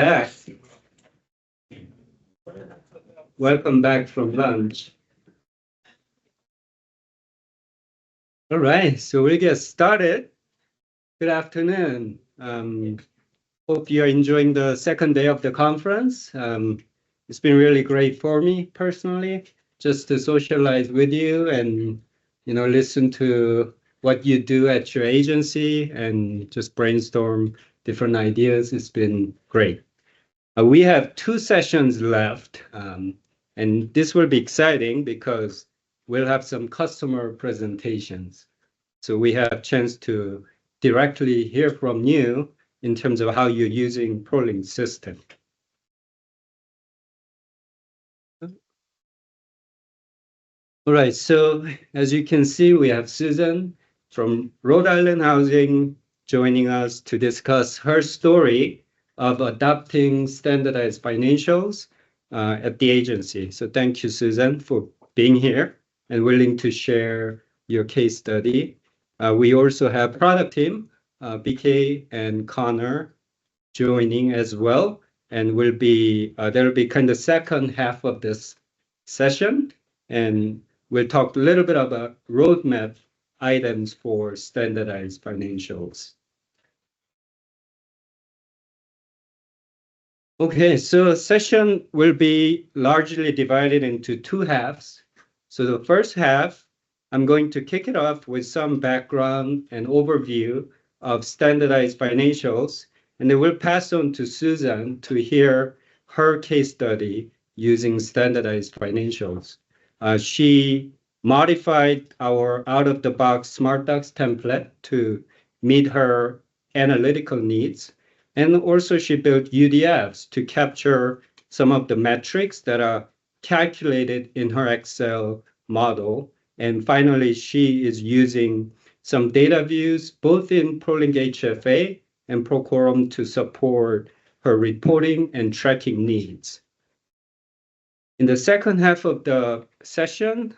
back. Welcome back from lunch. All right, so we'll get started. Good afternoon. Hope you're enjoying the second day of the conference. It's been really great for me personally, just to socialize with you and listen to what you do at your agency and just brainstorm different ideas. It's been great. We have 2 sessions left, and this will be exciting because we'll have some customer presentations. So we have a chance to directly hear from you in terms of how you're using ProLink system. All right, so as you can see, we have Susan from Rhode Island Housing joining us to discuss her story of adopting standardized financials at the agency. So thank you, Susan, for being here and willing to share your case study. We also have product team, BK and Connor joining as well, and there'll be kind of second half of this session, and we'll talk a little bit about roadmap items for standardized financials. Okay, so session will be largely divided into 2 halves. So the first half, I'm going to kick it off with some background and overview of standardized financials, and then we'll pass on to Susan to hear her case study using standardized financials. She modified our out-of-the-box SmartDocs template to meet her analytical needs. And also she built UDFs to capture some of the metrics that are calculated in her Excel model. And finally, she is using some data views, both in ProLinkHFA and Procorum to support her reporting and tracking needs. In the second half of the session,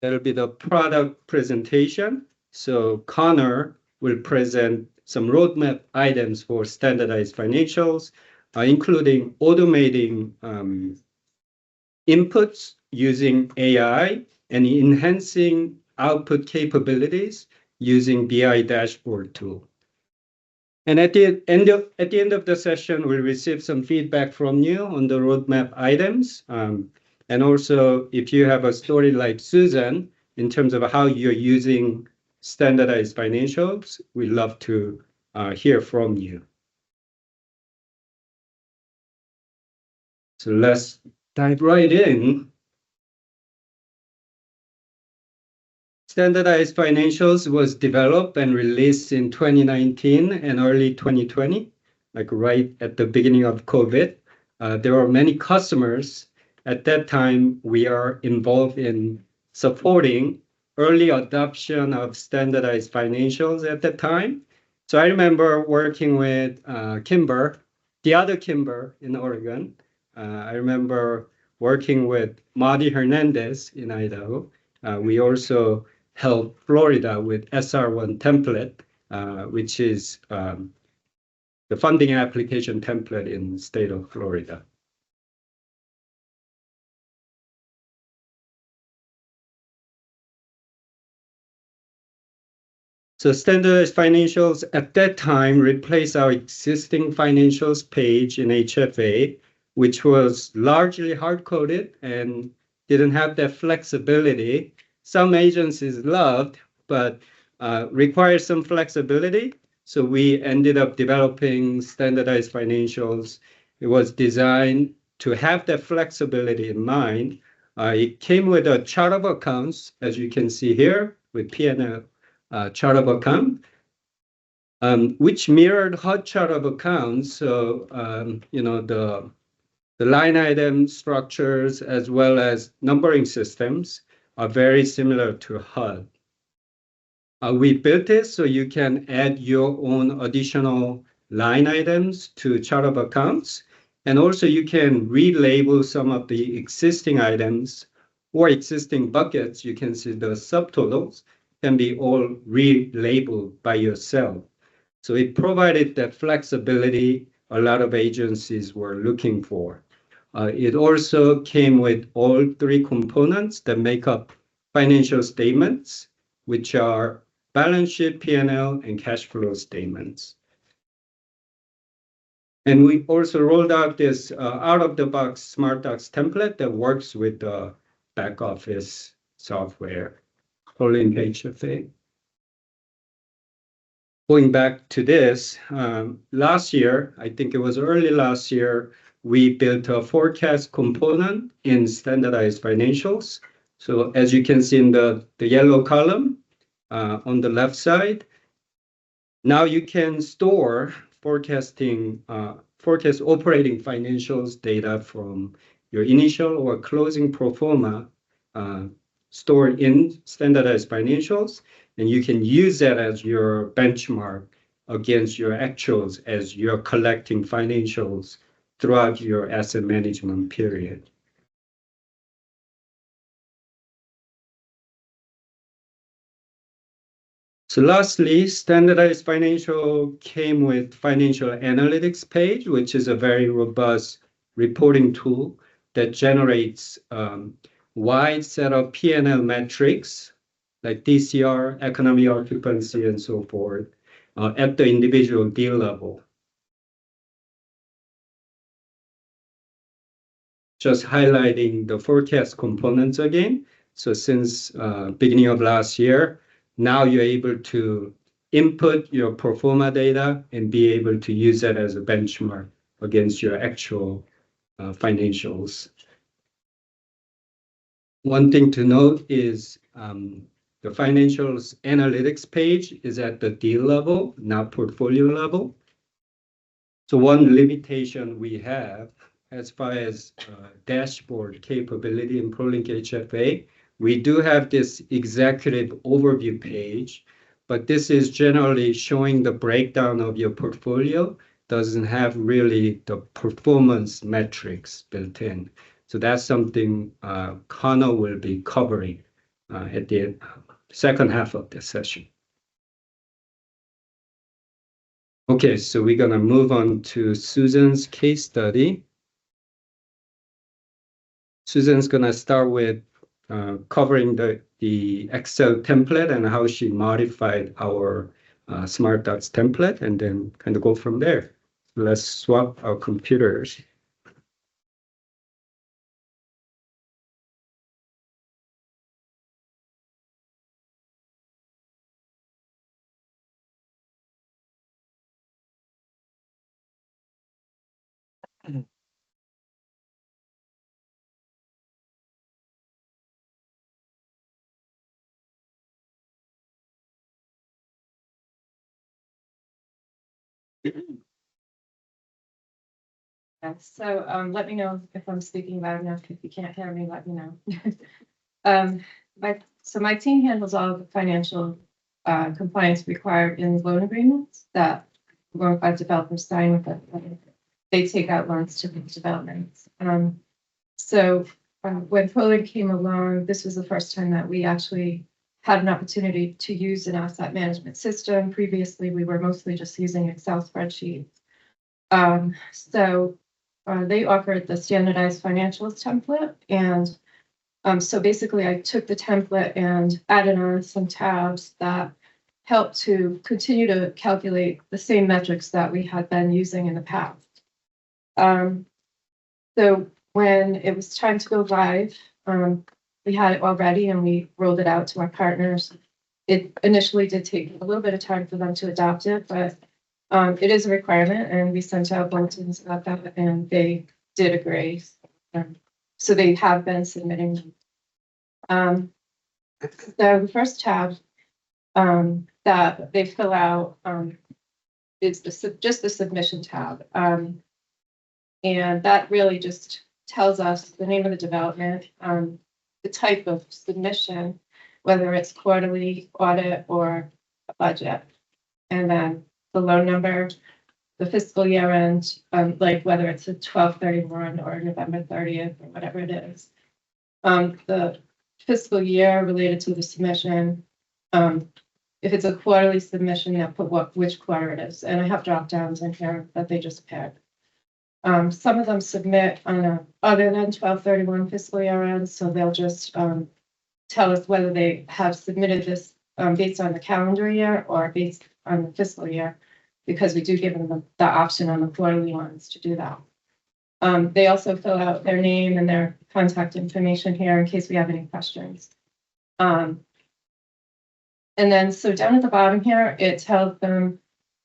that'll be the product presentation. So Connor will present some roadmap items for standardized financials, including automating inputs using AI and enhancing output capabilities using BI dashboard tool. And at the end of the session, we'll receive some feedback from you on the roadmap items. And also, if you have a story like Susan, in terms of how you're using standardized financials, we'd love to hear from you. So let's dive right in. Standardized financials was developed and released in 2019 and early 2020, like right at the beginning of COVID. There were many customers. At that time, we are involved in supporting early adoption of standardized financials at that time. So I remember working with Kimber, the other Kimber in Oregon. I remember working with Marty Hernandez in Idaho. We also helped Florida with SR1 template, which is the funding application template in the state of Florida. So standardized financials at that time replaced our existing financials page in HFA, which was largely hard-coded and didn't have that flexibility. Some agencies loved, but required some flexibility. So we ended up developing standardized financials. It was designed to have that flexibility in mind. It came with a chart of accounts, as you can see here, with P&L chart of account, which mirrored hot chart of accounts. So, the line item structures as well as numbering systems are very similar to HUD. We built this so you can add your own additional line items to chart of accounts. And also you can relabel some of the existing items or existing buckets. You can see the subtotals can be all relabeled by yourself. So it provided that flexibility a lot of agencies were looking for. It also came with all three components that make up financial statements, which are balance sheet, P&L, and cash flow statements. And we also rolled out this out-of-the-box Smart Docs template that works with the back office software, ProLinkHFA. Going back to this, last year, I think it was early last year, we built a forecast component in standardized financials. So as you can see in the yellow column on the left side, now you can store forecast operating financials data from your initial or closing pro forma stored in standardized financials, and you can use that as your benchmark against your actuals as you're collecting financials throughout your asset management period. So lastly, standardized financial came with financial analytics page, which is a very robust reporting tool that generates wide set of P&L metrics like DCR, economy occupancy, and so forth at the individual deal level. Just highlighting the forecast components again. So since beginning of last year, now you're able to input your pro forma data and be able to use that as a benchmark against your actual financials. One thing to note is the financials analytics page is at the deal level, not portfolio level. So one limitation we have as far as dashboard capability in ProLinkHFA, we do have this executive overview page, but this is generally showing the breakdown of your portfolio, doesn't have really the performance metrics built in. So that's something Connor will be covering at the second half of the session. Okay, so we're gonna move on to Susan's case study. Susan's gonna start with covering the Excel template and how she modified our Smart Docs template, and then kind of go from there. Let's swap our computers. So let me know if I'm speaking loud enough. If you can't hear me, let me know. My team handles all of the financial compliance required in loan agreements that loan developers sign with us. They take out loans to these developments. When ProLink came along, this was the first time that we actually had an opportunity to use an asset management system. Previously, we were mostly just using Excel spreadsheets. They offered the standardized financials template. And so basically I took the template and added on some tabs that helped to continue to calculate the same metrics that we had been using in the past. So when it was time to go live, we had it all ready and we rolled it out to our partners. It initially did take a little bit of time for them to adopt it, but it is a requirement, and we sent out bulletins about that, and they did agree. So they have been submitting. So the first tab that they fill out is just the submission tab, and that really just tells us the name of the development, the type of submission, whether it's quarterly, audit, or a budget, and then the loan number, the fiscal year end, like whether it's a 12/31 or November 30th or whatever it is. The fiscal year related to the submission. If it's a quarterly submission, they'll put which quarter it is. And I have drop downs in here that they just paired. Some of them submit on a other than 12/31 fiscal year end, so they'll just tell us whether they have submitted this based on the calendar year or based on the fiscal year, because we do give them the option on the quarterly ones to do that. They also fill out their name and their contact information here in case we have any questions. And then, so down at the bottom here, it tells them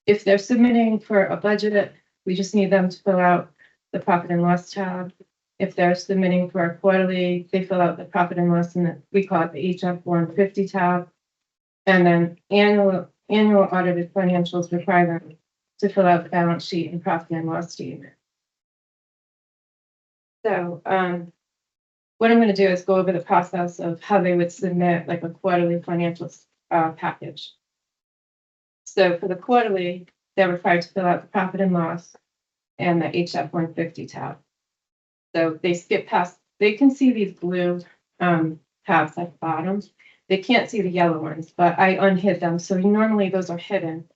if they're submitting for a budget, we just need them to fill out the profit and loss tab. If they're submitting for a quarterly, they fill out the profit and loss, and we call it the HF 150 tab. And then annual audited financials require them to fill out the balance sheet and profit and loss statement. So what I'm going to do is go over the process of how they would submit like a quarterly financials package. So for the quarterly, they're required to fill out the profit and loss and the HF 150 tab. So they skip past, they can see these blue tabs at the bottom. They can't see the yellow ones, but I unhid them. So normally those are hidden.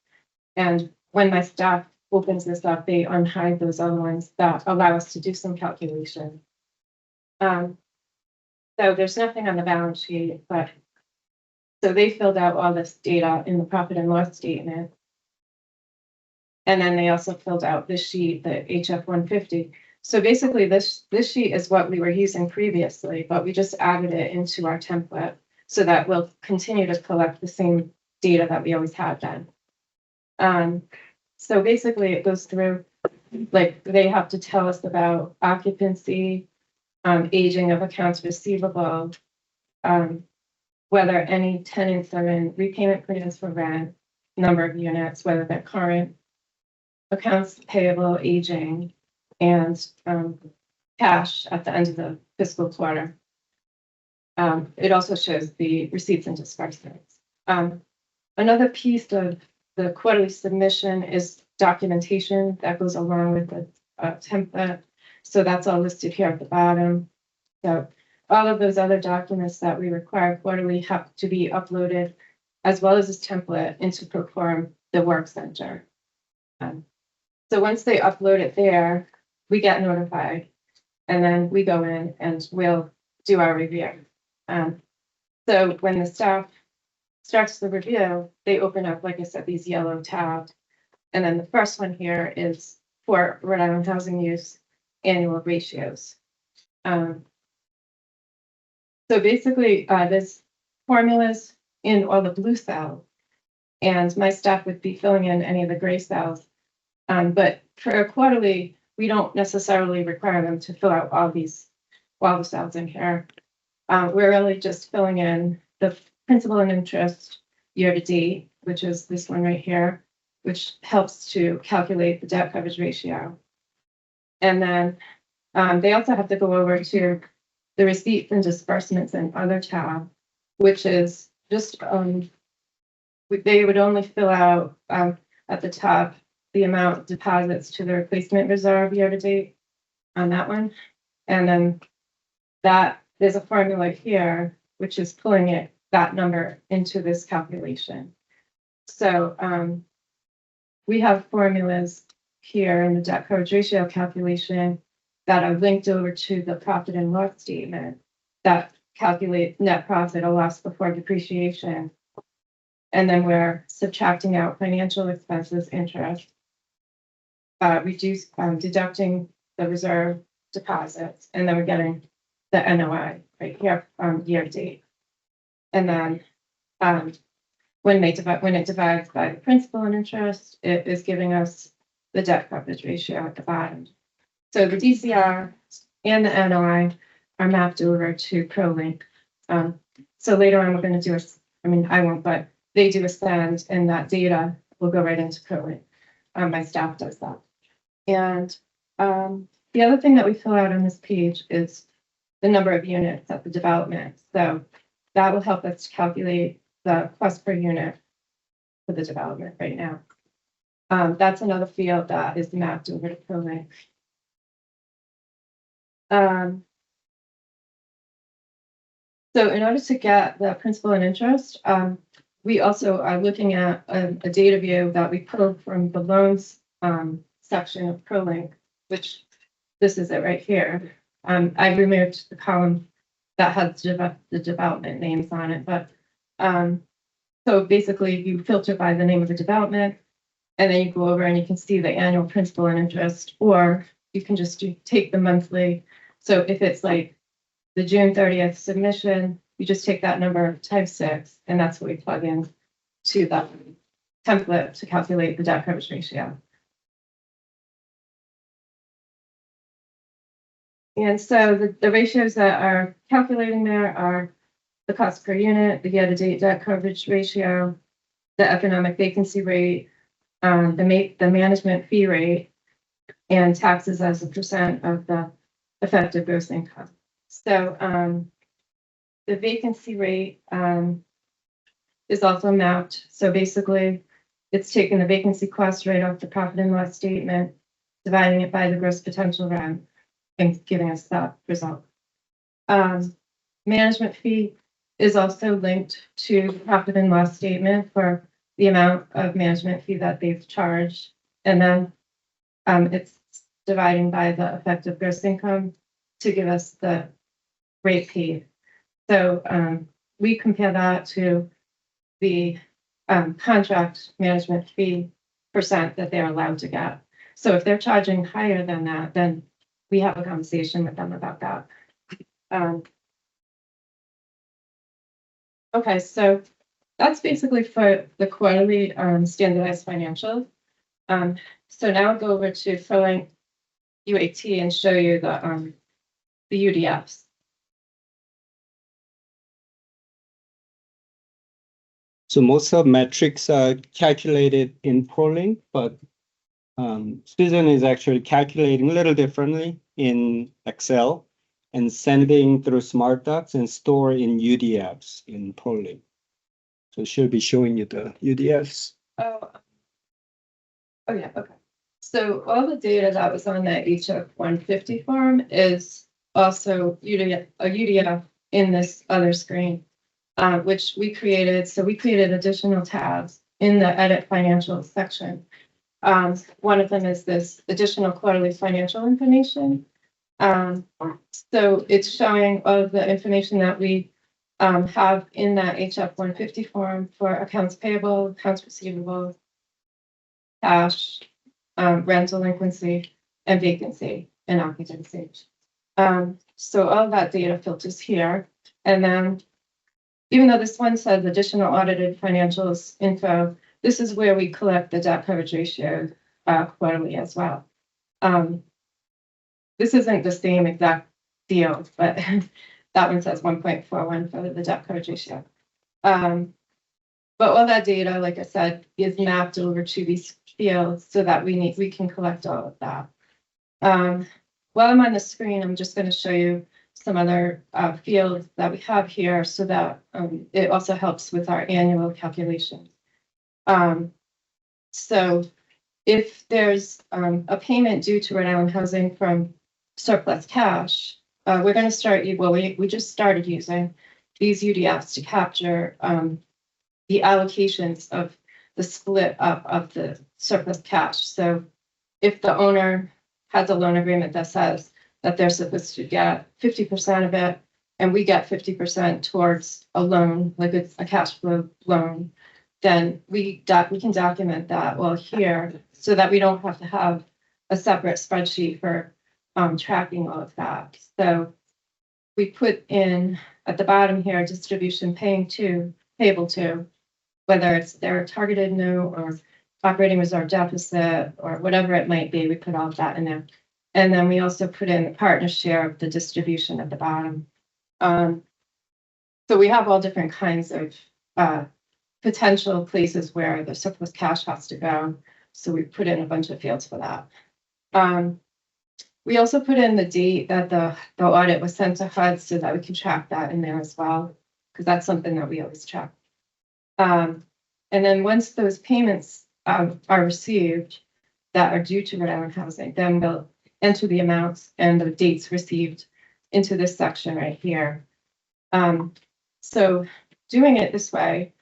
And when my staff opens this up, they unhide those other ones that allow us to do some calculation. So there's nothing on the balance sheet, but so they filled out all this data in the profit and loss statement. And then they also filled out this sheet, the HF 150. So basically this sheet is what we were using previously, but we just added it into our template so that we'll continue to collect the same data that we always had then. So basically it goes through, like they have to tell us about occupancy, aging of accounts receivable, whether any tenants are in repayment plans for rent, number of units, whether they're current, accounts payable, aging, and cash at the end of the fiscal quarter. It also shows the receipts and disbursements. Another piece of the quarterly submission is documentation that goes along with the template. So that's all listed here at the bottom. So all of those other documents that we require quarterly have to be uploaded, as well as this template, into Perform the Work Center. So once they upload it there, we get notified, and then we go in and we'll do our review. So when the staff starts the review, they open up, like I said, these yellow tabs. And then the first one here is for Rhode Island housing use annual ratios. So basically, there's formulas in all the blue cells, and my staff would be filling in any of the gray cells. But for a quarterly, we don't necessarily require them to fill out all the cells in here. We're really just filling in the principal and interest year to date, which is this one right here, which helps to calculate the debt coverage ratio. And then they also have to go over to the receipts and disbursements and other tab, which is just, they would only fill out at the top the amount of deposits to the replacement reserve year to date on that one. And then that there's a formula here, which is pulling that number into this calculation. So we have formulas here in the debt coverage ratio calculation that are linked over to the profit and loss statement that calculate net profit or loss before depreciation. And then we're subtracting out financial expenses, interest, deducting the reserve deposits, and then we're getting the NOI right here from year to date. And then when it divides by the principal and interest, it is giving us the debt coverage ratio at the bottom. So the DCR and the NOI are mapped over to ProLink. So later on, we're going to do I won't, but they do a send, and that data will go right into ProLink. My staff does that. And the other thing that we fill out on this page is the number of units at the development. So that will help us calculate the cost per unit for the development right now. That's another field that is mapped over to ProLink. So in order to get the principal and interest, we also are looking at a data view that we pulled from the loans section of ProLink, which this is it right here. I removed the column that has the development names on it, but so basically you filter by the name of the development, and then you go over and you can see the annual principal and interest, or you can just take the monthly. So if it's like the June 30th submission, you just take that number times 6, and that's what we plug in to the template to calculate the debt coverage ratio. And so the ratios that are calculating there are the cost per unit, the year-to-date debt coverage ratio, the economic vacancy rate, the management fee rate, and taxes as a percent of the effective gross income. So the vacancy rate is also mapped. So basically, it's taking the vacancy cost right off the profit and loss statement, dividing it by the gross potential rent, and giving us that result. Management fee is also linked to the profit and loss statement for the amount of management fee that they've charged. And then it's dividing by the effective gross income to give us the rate paid. So we compare that to the contract management fee percent that they're allowed to get. So if they're charging higher than that, then we have a conversation with them about that. Okay, so that's basically for the quarterly standardized financials. So now I'll go over to ProLink UAT and show you the UDFs. So most of metrics are calculated in ProLink, but Susan is actually calculating a little differently in Excel and sending through SmartDocs and store in UDFs in ProLink. So she'll be showing you the UDFs. Oh yeah, okay. So all the data that was on that HF 150 form is also a UDF in this other screen, which we created. So we created additional tabs in the edit financials section. One of them is this additional quarterly financial information. So it's showing all of the information that we have in that HF 150 form for accounts payable, accounts receivable, cash, rent delinquency, and vacancy and occupancy. So all of that data filters here. And then even though this one says additional audited financials info, this is where we collect the debt coverage ratio quarterly as well. This isn't the same exact deal, but that one says 1.41 for the debt coverage ratio. But all that data, like I said, is mapped over to these fields so that we can collect all of that. While I'm on the screen, I'm just going to show you some other fields that we have here so that it also helps with our annual calculations. So if there's a payment due to Rhode Island Housing from surplus cash, we're going to start, well, we just started using these UDFs to capture the allocations of the split up of the surplus cash. So if the owner has a loan agreement that says that they're supposed to get 50% of it, and we get 50% towards a loan, like it's a cash flow loan, then we can document that well here so that we don't have to have a separate spreadsheet for tracking all of that. So we put in at the bottom here distribution payable to, whether it's their targeted note or operating reserve deficit or whatever it might be, we put all of that in there. And then we also put in the partner share of the distribution at the bottom. So we have all different kinds of potential places where the surplus cash has to go. So we put in a bunch of fields for that. We also put in the date that the audit was sent to HUD so that we can track that in there as well, because that's something that we always track. And then once those payments are received that are due to Rhode Island Housing, then we'll enter the amounts and the dates received into this section right here. So doing it this way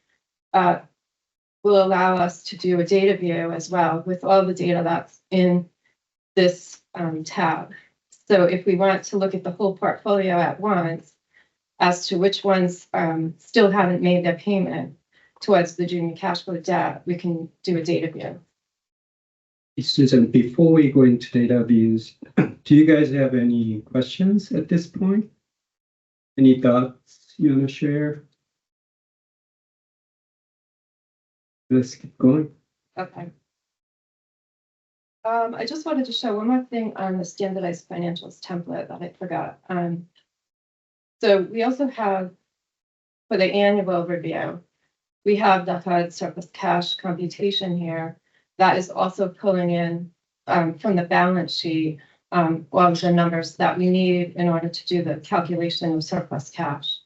will allow us to do a data view as well with all the data that's in this tab. So if we want to look at the whole portfolio at once, as to which ones still haven't made their payment towards the junior cash flow debt, we can do a data view. Susan, before we go into data views, do you guys have any questions at this point? Any thoughts you want to share? Let's keep going. Okay. I just wanted to show one more thing on the standardized financials template that I forgot. So we also have, for the annual review, we have the HUD surplus cash computation here that is also pulling in from the balance sheet all of the numbers that we need in order to do the calculation of surplus cash.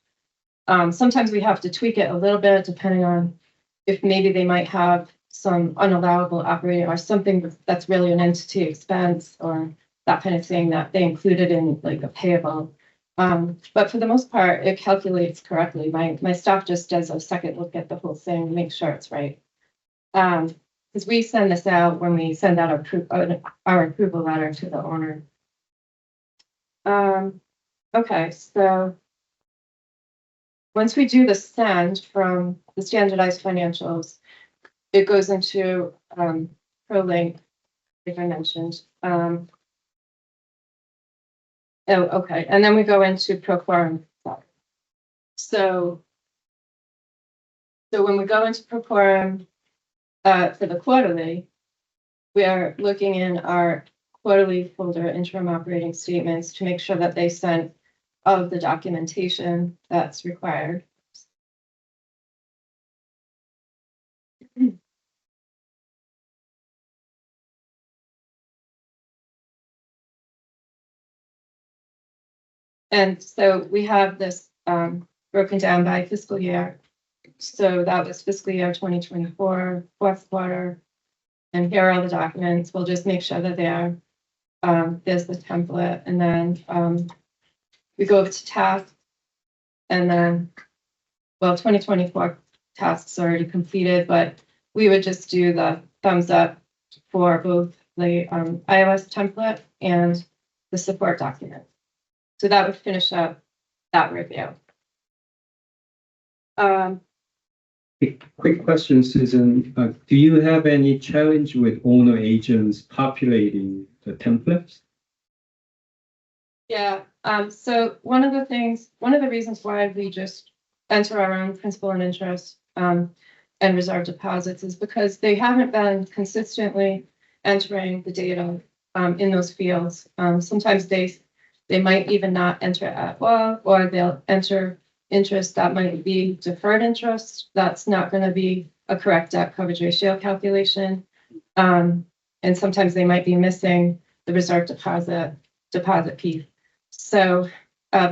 Sometimes we have to tweak it a little bit depending on if maybe they might have some unallowable operating or something that's really an entity expense or that kind of thing that they included in like a payable. But for the most part, it calculates correctly. My staff just does a second look at the whole thing to make sure it's right. Because we send this out when we send out our approval letter to the owner. Okay, so once we do the send from the standardized financials, it goes into ProLink, like I mentioned. Oh, okay, and then we go into Proform. So when we go into Proform for the quarterly, we are looking in our quarterly folder interim operating statements to make sure that they sent all of the documentation that's required. And so we have this broken down by fiscal year. So that was fiscal year 2024, fourth quarter. And here are all the documents. We'll just make sure that they're there's the template. And then we go over to tasks. And then, well, 2024 tasks are already completed, but we would just do the thumbs up for both the iOS template and the support document. So that would finish up that review. Quick question, Susan. Do you have any challenge with owner agents populating the templates? Yeah. So one of the reasons why we just enter our own principal and interest and reserve deposits is because they haven't been consistently entering the data in those fields. Sometimes they might even not enter at all, or they'll enter interest that might be deferred interest. That's not going to be a correct debt coverage ratio calculation. And sometimes they might be missing the reserve deposit piece. So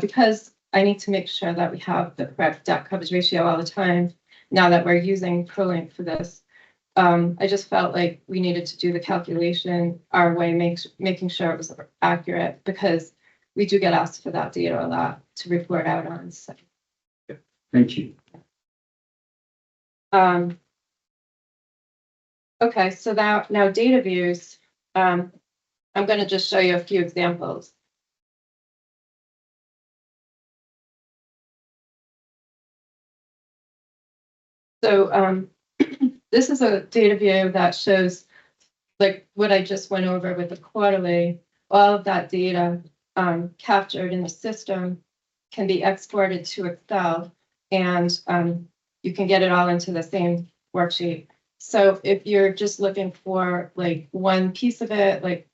because I need to make sure that we have the correct debt coverage ratio all the time, now that we're using ProLink for this, I just felt like we needed to do the calculation our way, making sure it was accurate, because we do get asked for that data a lot to report out on. So. Thank you. Okay, so now data views. I'm going to just show you a few examples. So this is a data view that shows like what I just went over with the quarterly. All of that data captured in the system can be exported to Excel, and you can get it all into the same worksheet. So if you're just looking for like one piece of it, like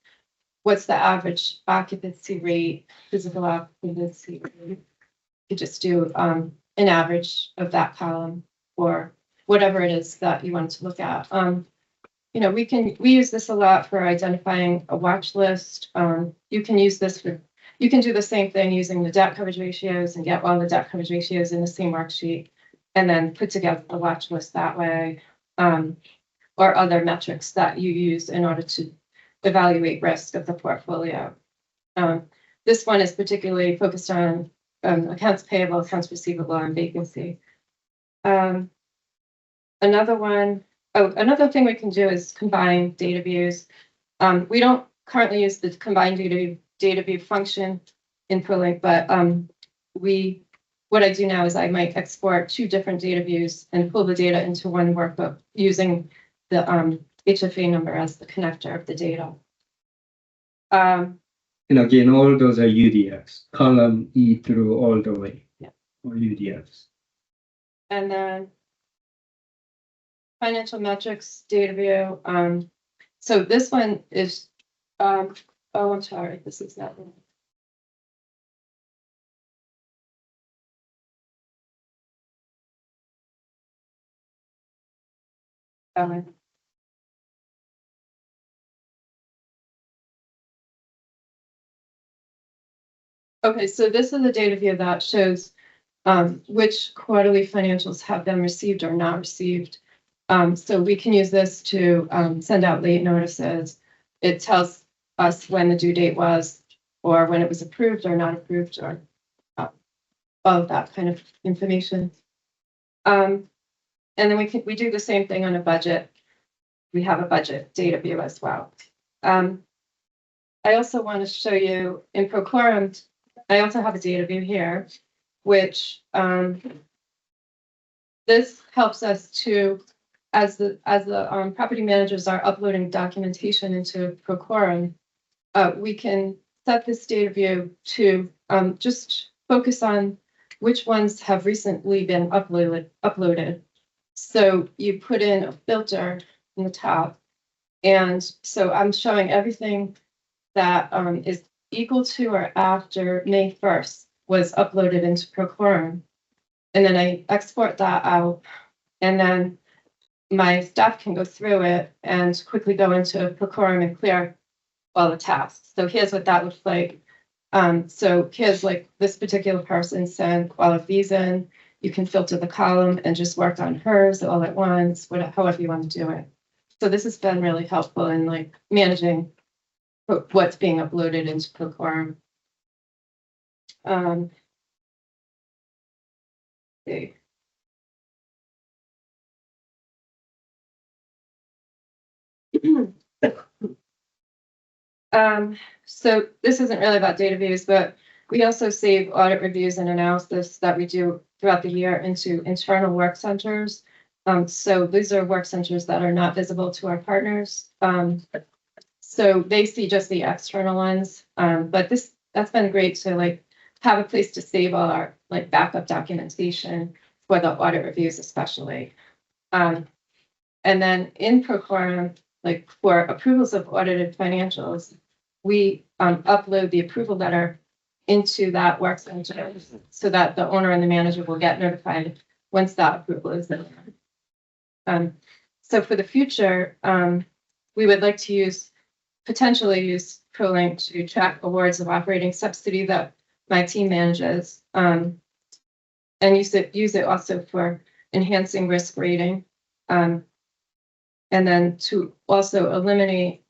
what's the average occupancy rate, physical occupancy rate, you just do an average of that column or whatever it is that you want to look at. You know, we use this a lot for identifying a watch list. You can use this for, you can do the same thing using the debt coverage ratios and get all the debt coverage ratios in the same worksheet and then put together the watch list that way, or other metrics that you use in order to evaluate risk of the portfolio. This one is particularly focused on accounts payable, accounts receivable, and vacancy. Another thing we can do is combine data views. We don't currently use the combined data view function in ProLink, but what I do now is I might export 2 different data views and pull the data into one workbook using the HFA number as the connector of the data. And again, all those are UDFs, column E through all the way. Yeah. Or UDFs. And then financial metrics data view. So this one is, oh, I'm sorry, this is not one. Okay, so this is the data view that shows which quarterly financials have been received or not received. So we can use this to send out late notices. It tells us when the due date was, or when it was approved or not approved, or all of that kind of information. And then we do the same thing on a budget. We have a budget data view as well. I also want to show you in Procorum, I also have a data view here, which this helps us to, as the property managers are uploading documentation into Procorum, we can set this data view to just focus on which ones have recently been uploaded. So you put in a filter in the top, and so I'm showing everything that is equal to or after May 1st was uploaded into Procorum. And then I export that out, and then my staff can go through it and quickly go into Procorum and clear all the tasks. So here's what that looks like. So here's like this particular person sent all of these in. You can filter the column and just work on hers all at once, however you want to do it. So this has been really helpful in like managing what's being uploaded into Procorum. Okay. So this isn't really about data views, but we also save audit reviews and analysis that we do throughout the year into internal work centers. So these are work centers that are not visible to our partners. So they see just the external ones. But that's been great to like have a place to save all our like backup documentation for the audit reviews, especially. And then in Procorum, like for approvals of audited financials, we upload the approval letter into that work center so that the owner and the manager will get notified once that approval is in. So for the future, we would like to potentially use ProLink to track awards of operating subsidy that my team manages, and use it also for enhancing risk rating, and then to also eliminate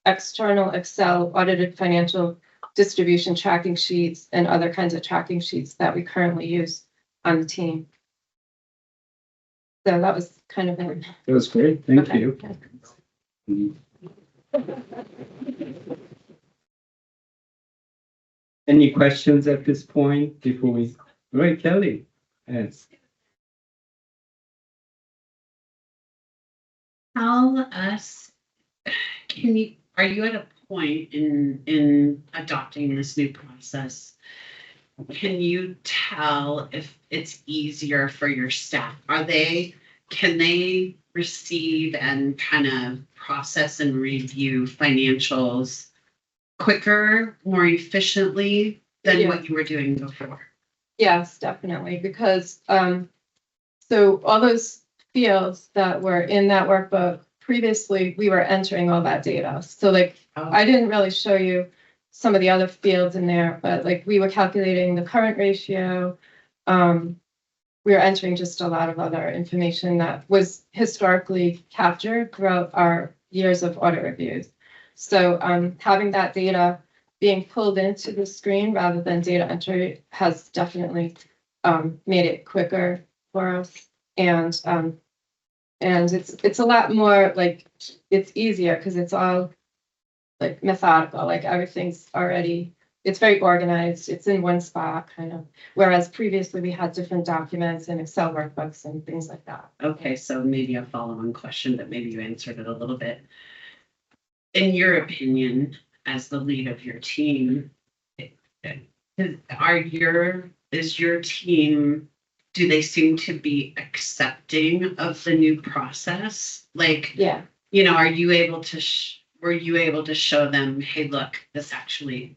external Excel audited financial distribution tracking sheets and other kinds of tracking sheets that we currently use on the team. So that was kind of it. That was great. Thank Okay. you. Any questions at this point before we? All right, Kelly. Yes. Tell us, are you at a point in adopting this new process? Can you tell if it's easier for your staff? Can they receive and kind of process and review financials quicker, more efficiently than what you were doing before? Yes, definitely, because so all those fields that were in that workbook previously, we were entering all that data. So like I didn't really show you some of the other fields in there, but like we were calculating the current ratio. We were entering just a lot of other information that was historically captured throughout our years of audit reviews. So having that data being pulled into the screen rather than data entry has definitely made it quicker for us. And it's a lot more like it's easier because it's all like methodical, like everything's already it's very organized. It's in one spot kind of, whereas previously we had different documents and Excel workbooks and things like that. Okay, so maybe a follow-on question, but maybe you answered it a little bit. In your opinion, as the lead of your team, is your team, do they seem to be accepting of the new process? Like, Yeah. you know, are you able to, were you able to show them, hey, look, this actually,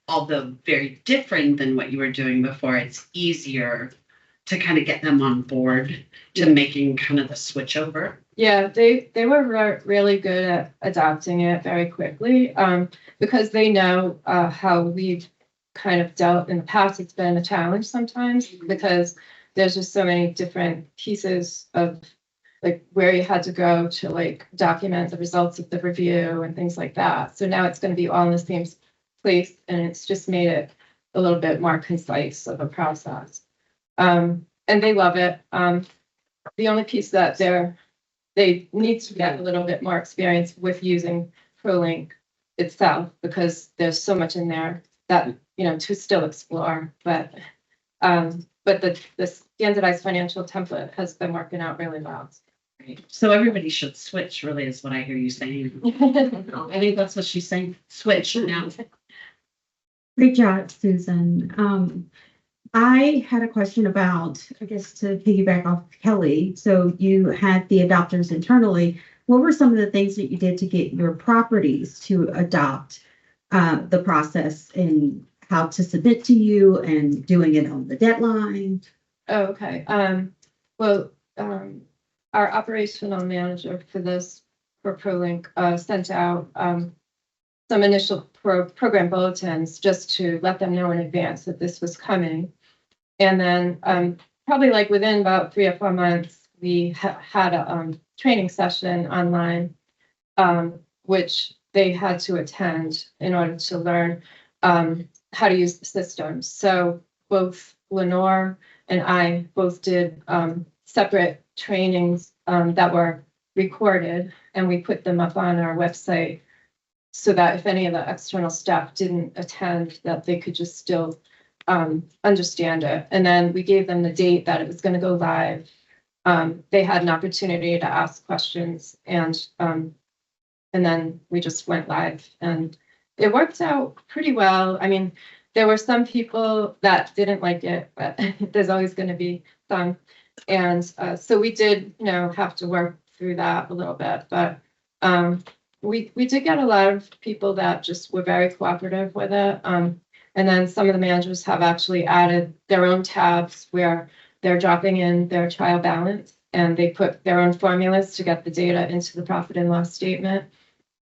although very different than what you were doing before, it's easier to kind of get them on board to making kind of the switch over? Yeah, they were really good at adopting it very quickly, because they know how we've kind of dealt in the past. It's been a challenge sometimes because there's just so many different pieces of like where you had to go to like document the results of the review and things like that. So now it's going to be all in the same place, and it's just made it a little bit more concise of a process. And they love it. The only piece that they need to get a little bit more experience with using ProLink itself, because there's so much in there that, you know, to still explore. But the standardized financial template has been working out really well. Right. So everybody should switch, really, is what I hear you saying. I think that's what she's saying. Switch now. Great job, Susan. I had a question about, I guess, to piggyback off Kelly. So you had the adopters internally. What were some of the things that you did to get your properties to adopt the process and how to submit to you and doing it on the deadline? Oh, okay. Well, our operational manager for ProLink sent out some initial program bulletins just to let them know in advance that this was coming. And then probably like within about 3 or 4 months, we had a training session online, which they had to attend in order to learn how to use the system. So both Lenore and I both did separate trainings that were recorded, and we put them up on our website so that if any of the external staff didn't attend, that they could just still understand it. And then we gave them the date that it was going to go live. They had an opportunity to ask questions, and then we just went live, and it worked out pretty well. I mean, there were some people that didn't like it, but there's always going to be some. And so we did, you know, have to work through that a little bit, but we did get a lot of people that just were very cooperative with it. And then some of the managers have actually added their own tabs where they're dropping in their trial balance, and they put their own formulas to get the data into the profit and loss statement.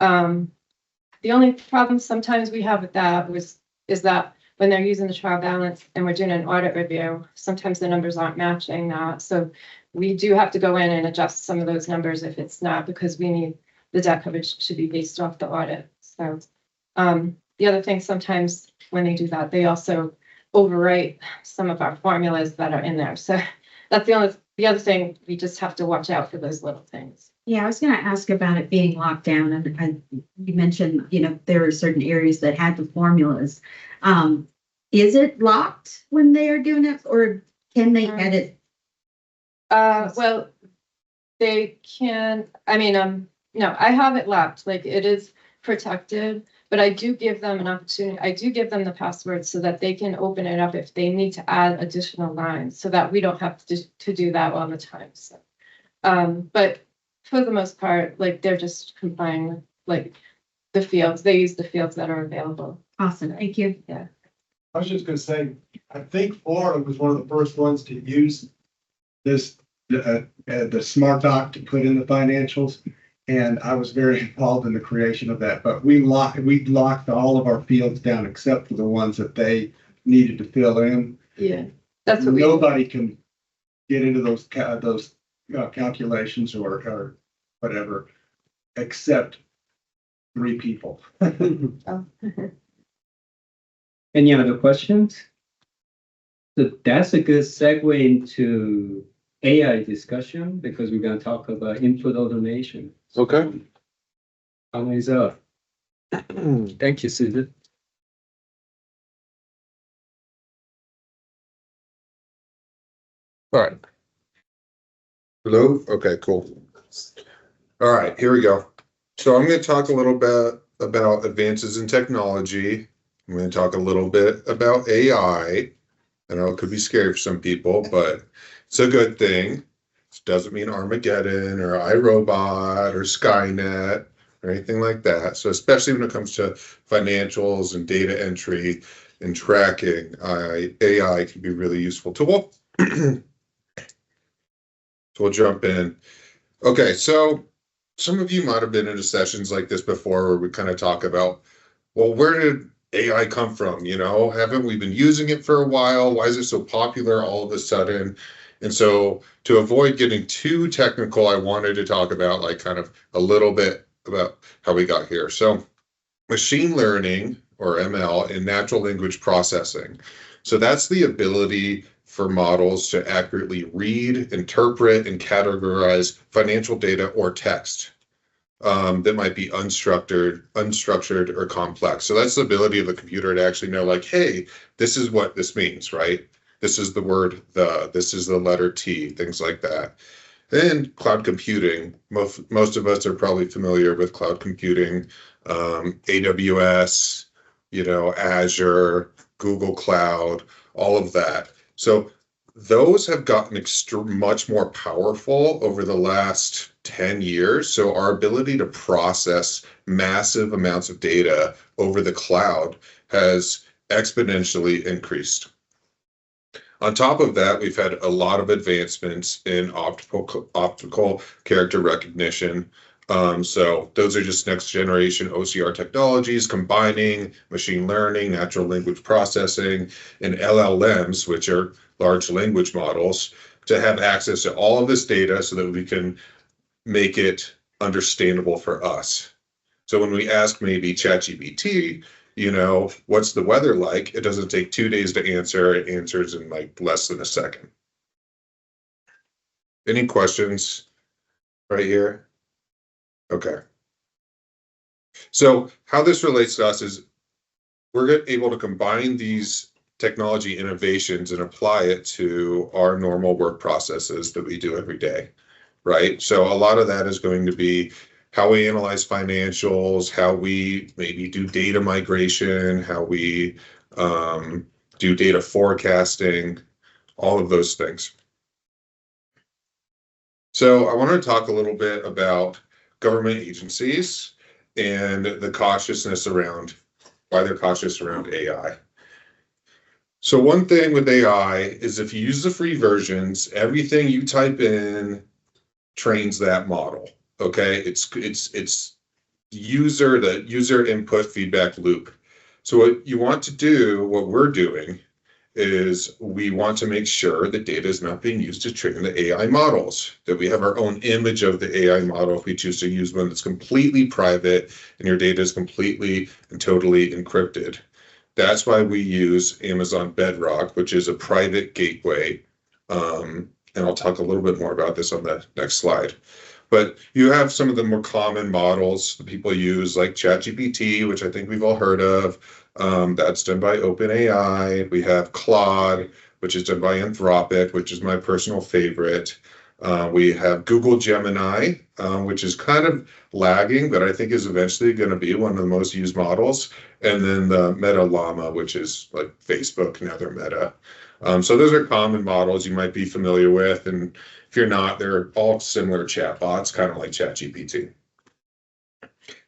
The only problem sometimes we have with that is that when they're using the trial balance and we're doing an audit review, sometimes the numbers aren't matching that. So we do have to go in and adjust some of those numbers if it's not, because we need the debt coverage to be based off the audit. So the other thing, sometimes when they do that, they also overwrite some of our formulas that are in there. So that's the other thing, we just have to watch out for those little things. Yeah, I was going to ask about it being locked down, and you mentioned, you know, there are certain areas that had the formulas. Is it locked when they are doing it, or can they edit? Well, they can. I mean, no, I have it locked. Like, it is protected, but I do give them an opportunity. I do give them the password so that they can open it up if they need to add additional lines, so that we don't have to do that all the time. So, but for the most part, like, they're just complying with like the fields. They use the fields that are available. Awesome, thank you. Yeah. I was just gonna say, I think Florida was one of the first ones to use this, the smart doc to put in the financials. And I was very involved in the creation of that, but we locked all of our fields down except for the ones that they needed to fill in. Yeah, that's what Nobody can get into those calculations or whatever, except 3 people. Oh. Any other questions? So that's a good segue into AI discussion, because we're going to talk about input automation. Okay. Time is up. Thank you, Susan. All right. Hello? Okay, cool. All right, here we go. So I'm going to talk a little bit about advances in technology. I'm going to talk a little bit about AI. I know it could be scary for some people, but it's a good thing. It doesn't mean Armageddon or iRobot or Skynet or anything like that. So especially when it comes to financials and data entry and tracking, AI can be a really useful tool. So we'll jump in. Okay, so some of you might have been into sessions like this before where we kind of talk about, well, where did AI come from? You know, haven't we been using it for a while? Why is it so popular all of a sudden? And so to avoid getting too technical, I wanted to talk about like kind of a little bit about how we got here. So machine learning or ML in natural language processing. So that's the ability for models to accurately read, interpret, and categorize financial data or text that might be unstructured or complex. So that's the ability of the computer to actually know, like, hey, this is what this means, right? This is the word this is the letter T, things like that. And cloud computing. Most of us are probably familiar with cloud computing, AWS, Azure, Google Cloud, all of that. So those have gotten much more powerful over the last 10 years. So our ability to process massive amounts of data over the cloud has exponentially increased. On top of that, we've had a lot of advancements in optical character recognition. So those are just next generation OCR technologies combining machine learning, natural language processing, and LLMs, which are large language models, to have access to all of this data so that we can make it understandable for us. So when we ask maybe ChatGPT, what's the weather like? It doesn't take 2 days to answer. It answers in like less than a second. Any questions right here? Okay. So how this relates to us is we're able to combine these technology innovations and apply it to our normal work processes that we do every day, right? So a lot of that is going to be how we analyze financials, how we maybe do data migration, how we do data forecasting, all of those things. So I want to talk a little bit about government agencies and the cautiousness around why they're cautious around AI. So one thing with AI is if you use the free versions, everything you type in trains that model. Okay, it's the user input feedback loop. So what you want to do, what we're doing, is we want to make sure that data is not being used to train the AI models, that we have our own image of the AI model if we choose to use one that's completely private and your data is completely and totally encrypted. That's why we use Amazon Bedrock, which is a private gateway. And I'll talk a little bit more about this on the next slide. But you have some of the more common models that people use, like ChatGPT, which I think we've all heard of. That's done by OpenAI. We have Claude, which is done by Anthropic, which is my personal favorite. We have Google Gemini, which is kind of lagging, but I think is eventually going to be one of the most used models. And then the Meta Llama, which is like Facebook, another Meta. So those are common models you might be familiar with. And if you're not, they're all similar chatbots, kind of like ChatGPT.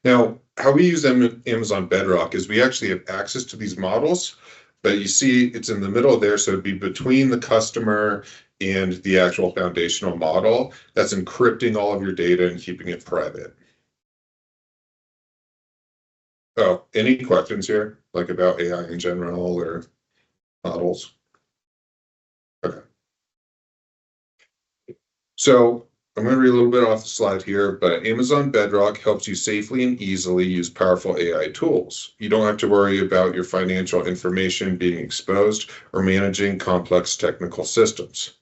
Now, how we use Amazon Bedrock is we actually have access to these models, but you see it's in the middle there, so it'd be between the customer and the actual foundational model that's encrypting all of your data and keeping it private. Oh, any questions here, like about AI in general or models? Okay. So I'm going to read a little bit off the slide here, but Amazon Bedrock helps you safely and easily use powerful AI tools. You don't have to worry about your financial information being exposed or managing complex technical systems.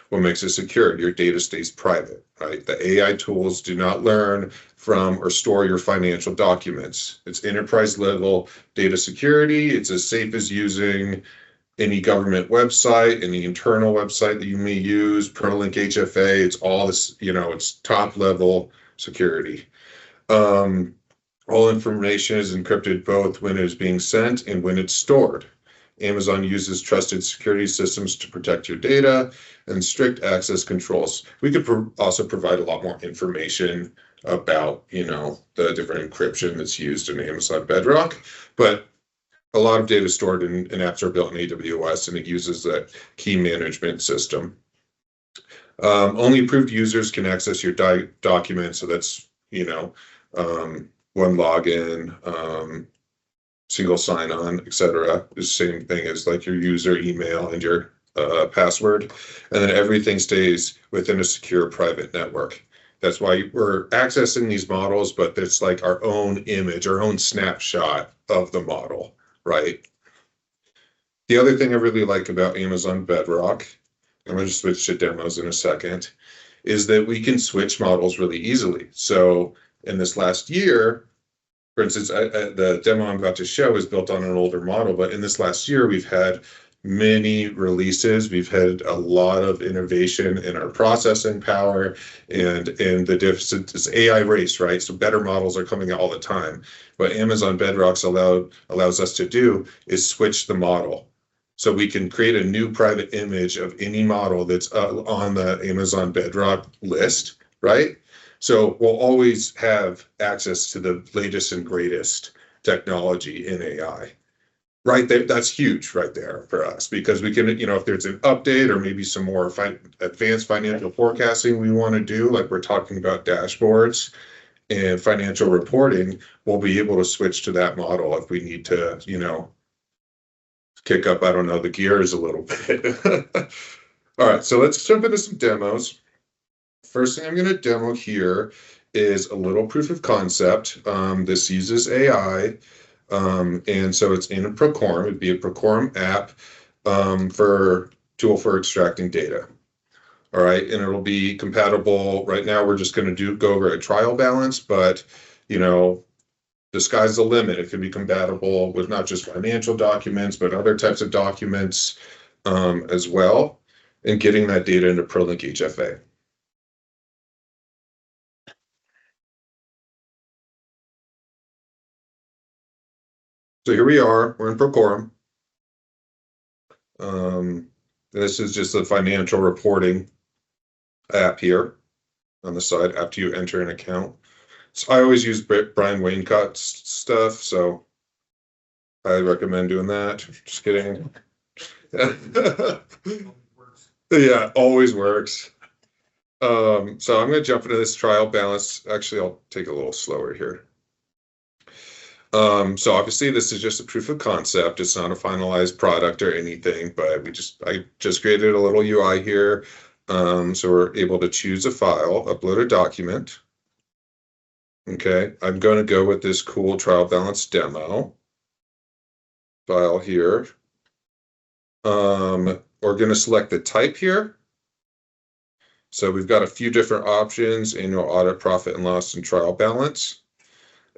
What makes it secure? Your data stays private, right? The AI tools do not learn from or store your financial documents. It's enterprise level data security. It's as safe as using any government website, any internal website that you may use, ProLinkHFA, it's all this, it's top level security. All information is encrypted both when it is being sent and when it's stored. Amazon uses trusted security systems to protect your data and strict access controls. We could also provide a lot more information about, the different encryption that's used in Amazon Bedrock, but a lot of data is stored in apps are built in AWS, and it uses that key management system. Only approved users can access your documents, so that's, one login, single sign-on, etc. The same thing as like your user email and your password, and then everything stays within a secure private network. That's why we're accessing these models, but it's like our own image, our own snapshot of the model, right? The other thing I really like about Amazon Bedrock, I'm going to switch to demos in a second, is that we can switch models really easily. So in this last year, for instance, the demo I'm about to show is built on an older model, but in this last year, we've had many releases. We've had a lot of innovation in our processing power and in the it's AI race, right? So better models are coming out all the time. What Amazon Bedrock's allows us to do is switch the model. So we can create a new private image of any model that's on the Amazon Bedrock list, right? So we'll always have access to the latest and greatest technology in AI. Right there, that's huge right there for us, because we can, if there's an update or maybe some more advanced financial forecasting we want to do, like we're talking about dashboards and financial reporting, we'll be able to switch to that model if we need to, kick up, I don't know, the gears a little bit. All right, so let's jump into some demos. First thing I'm going to demo here is a little proof of concept. This uses AI. And so it's in a Procorum. It'd be a Procorum app for tool for extracting data. All right, and it'll be compatible. Right now, we're just going to go over a trial balance, but the sky's the limit. It can be compatible with not just financial documents, but other types of documents as well, and getting that data into ProLinkHFA. So here we are, we're in Procorum. This is just the financial reporting app here on the side after you enter an account. So I always use Brian Waynecott's stuff, so I recommend doing that. Just kidding. Yeah, always works. So I'm going to jump into this trial balance. Actually, I'll take a little slower here. So obviously this is just a proof of concept. It's not a finalized product or anything, but I just created a little UI here. So we're able to choose a file, upload a document. Okay, I'm going to go with this cool trial balance demo file here. We're going to select the type here. So we've got a few different options: annual audit, profit and loss, and trial balance.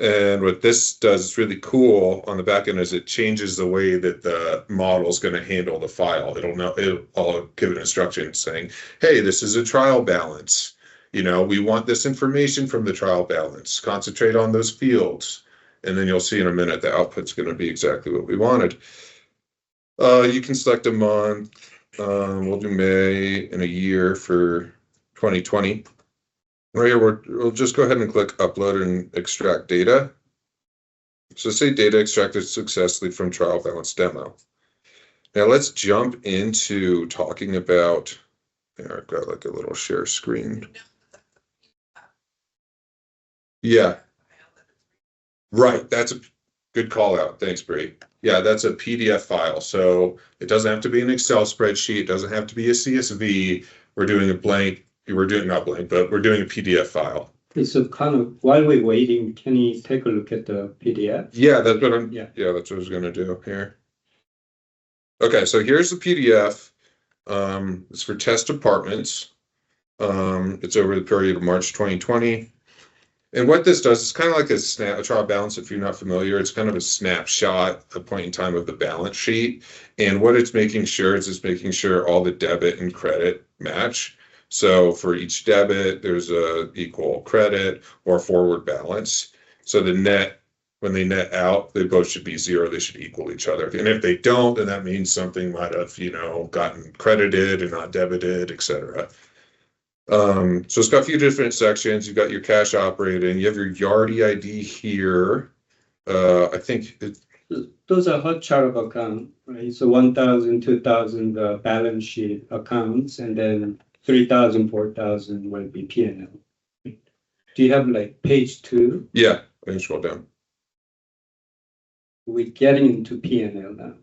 And what this does, it's really cool on the back end, is it changes the way that the model is going to handle the file. It'll give an instruction saying, hey, this is a trial balance. We want this information from the trial balance. Concentrate on those fields. And then you'll see in a minute the output's going to be exactly what we wanted. You can select a month. We'll do May and a year for 2020. Right here, we'll just go ahead and click upload and extract data. So say data extracted successfully from trial balance demo. Now let's jump into talking about, I've got like a little share screen. Yeah. Right, that's a good call out. Thanks, Bree. Yeah, that's a PDF file. So it doesn't have to be an Excel spreadsheet. It doesn't have to be a CSV. We're doing a blank. We're doing not blank, but we're doing a PDF file. Okay, so kind of while we're waiting, can you take a look at the PDF? Yeah, that's what that's what I was going to do here. Okay, so here's the PDF. It's for test departments. It's over the period of March 2020. And what this does is kind of like a trial balance. If you're not familiar, it's kind of a snapshot, a point in time of the balance sheet. And what it's making sure is it's making sure all the debit and credit match. So for each debit, there's a equal credit or forward balance. So the net, when they net out, they both should be zero. They should equal each other. And if they don't, then that means something might have, gotten credited and not debited, et cetera. So it's got a few different sections. You've got your cash operating, you have your Yardi ID here. I think Those are hot chart of account, right? So 1,000, 2,000 balance sheet accounts, and then 3,000, 4,000 will be P&L. Do you have like page 2? yeah, I can scroll down. We're getting into P&L now.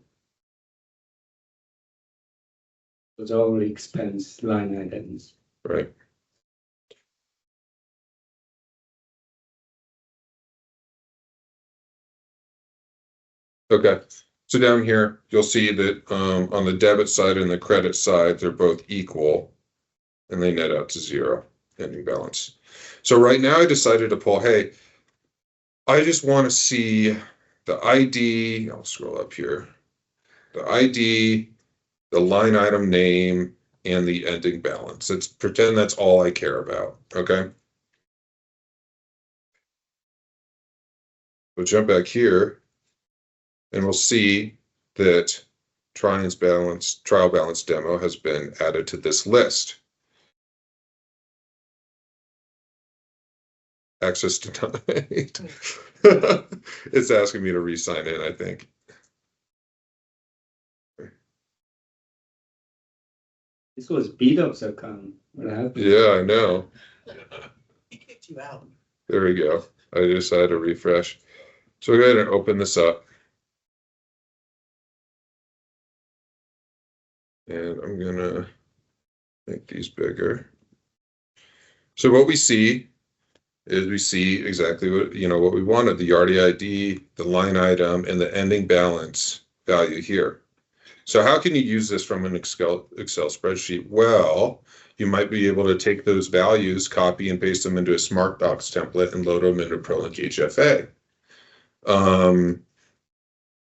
Those are all expense line items. Right. Okay, so down here, you'll see that on the debit side and the credit side, they're both equal and they net out to zero, ending balance. So right now I decided to pull, hey, I just want to see the ID, I'll scroll up here, the ID, the line item name, and the ending balance. Let's pretend that's all I care about, okay? We'll jump back here and we'll see that trial balance demo has been added to this list. Access denied. It's asking me to re-sign in, I think. This was BDO's account. What happened? Yeah, I know. He kicked you out. There we go. I just had to refresh. So go ahead and open this up. And I'm gonna make these bigger. So what we see is we see exactly what we wanted, the Yardi ID, the line item, and the ending balance value here. So how can you use this from an Excel spreadsheet? Well, you might be able to take those values, copy and paste them into a Smart Docs template and load them into ProLinkHFA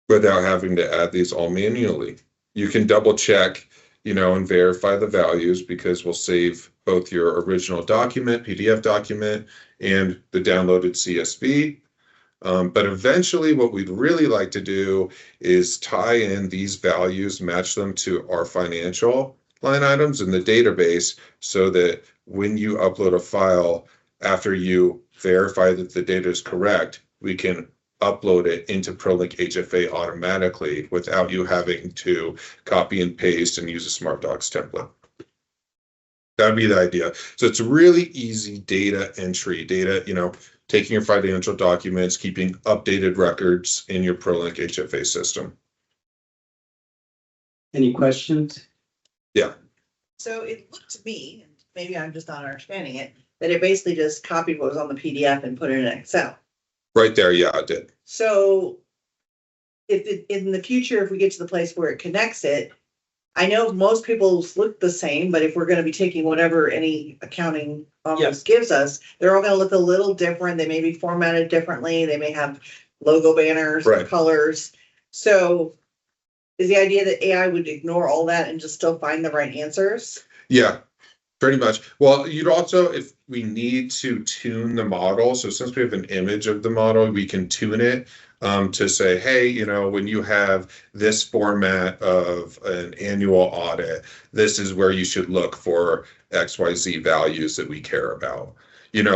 without having to add these all manually. You can double check, and verify the values because we'll save both your original document, PDF document, and the downloaded CSV. But eventually what we'd really like to do is tie in these values, match them to our financial line items in the database so that when you upload a file, after you verify that the data is correct, we can upload it into ProLinkHFA automatically without you having to copy and paste and use a Smart Docs template. That'd be the idea. So it's really easy data entry, taking your financial documents, keeping updated records in your ProLinkHFA system. Any questions? Yeah. So it looked to me, and maybe I'm just not understanding it, that it basically just copied what was on the PDF and put it in Excel. Right there, yeah, I did. So in the future, if we get to the place where it connects it, I know most people's look the same, but if we're going to be taking whatever any accounting office gives us, they're all going to look a little different. They may be formatted differently. They may have logo banners, Right. colors. So is the idea that AI would ignore all that and just still find the right answers? Yeah, pretty much. Well, you'd also, if we need to tune the model, so since we have an image of the model, we can tune it to say, hey, when you have this format of an annual audit, this is where you should look for XYZ values that we care about.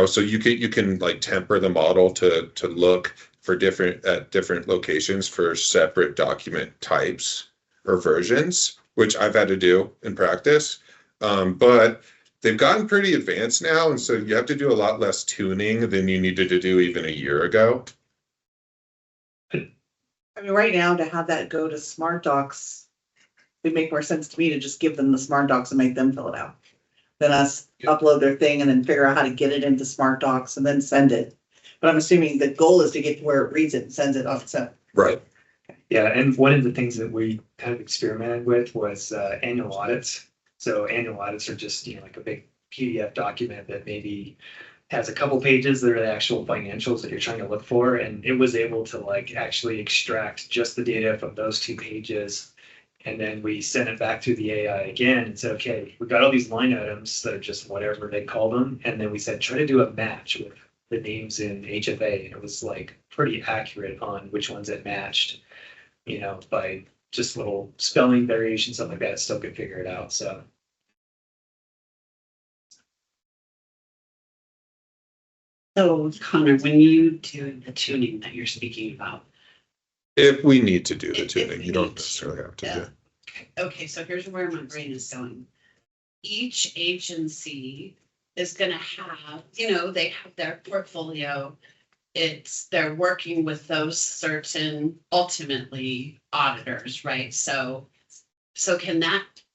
So you can like temper the model to look for different locations for separate document types or versions, which I've had to do in practice. But they've gotten pretty advanced now, and so you have to do a lot less tuning than you needed to do even a year ago. I mean, right now to have that go to Smart Docs, it'd make more sense to me to just give them the Smart Docs and make them fill it out. Than us upload their thing and then figure out how to get it into Smart Docs and then send it. But I'm assuming the goal is to get to where it reads it and sends it on its own. Right. Yeah, and one of the things that we kind of experimented with was annual audits. So annual audits are just like a big PDF document that maybe has a couple pages that are the actual financials that you're trying to look for, and it was able to like actually extract just the data from those 2 pages. And then we sent it back to the AI again and said, okay, we got all these line items that are just whatever they call them. And then we said, try to do a match with the names in HFA. And it was like pretty accurate on which ones it matched, by just little spelling variations, something like that, it still could figure it out. So So Connor, when you do the tuning that you're speaking about. If we need to do the If tuning, we you don't need to, necessarily have to yeah. do. Okay, so here's where my brain is going. Each agency is gonna have, they have their portfolio. They're working with those certain ultimately auditors, right? So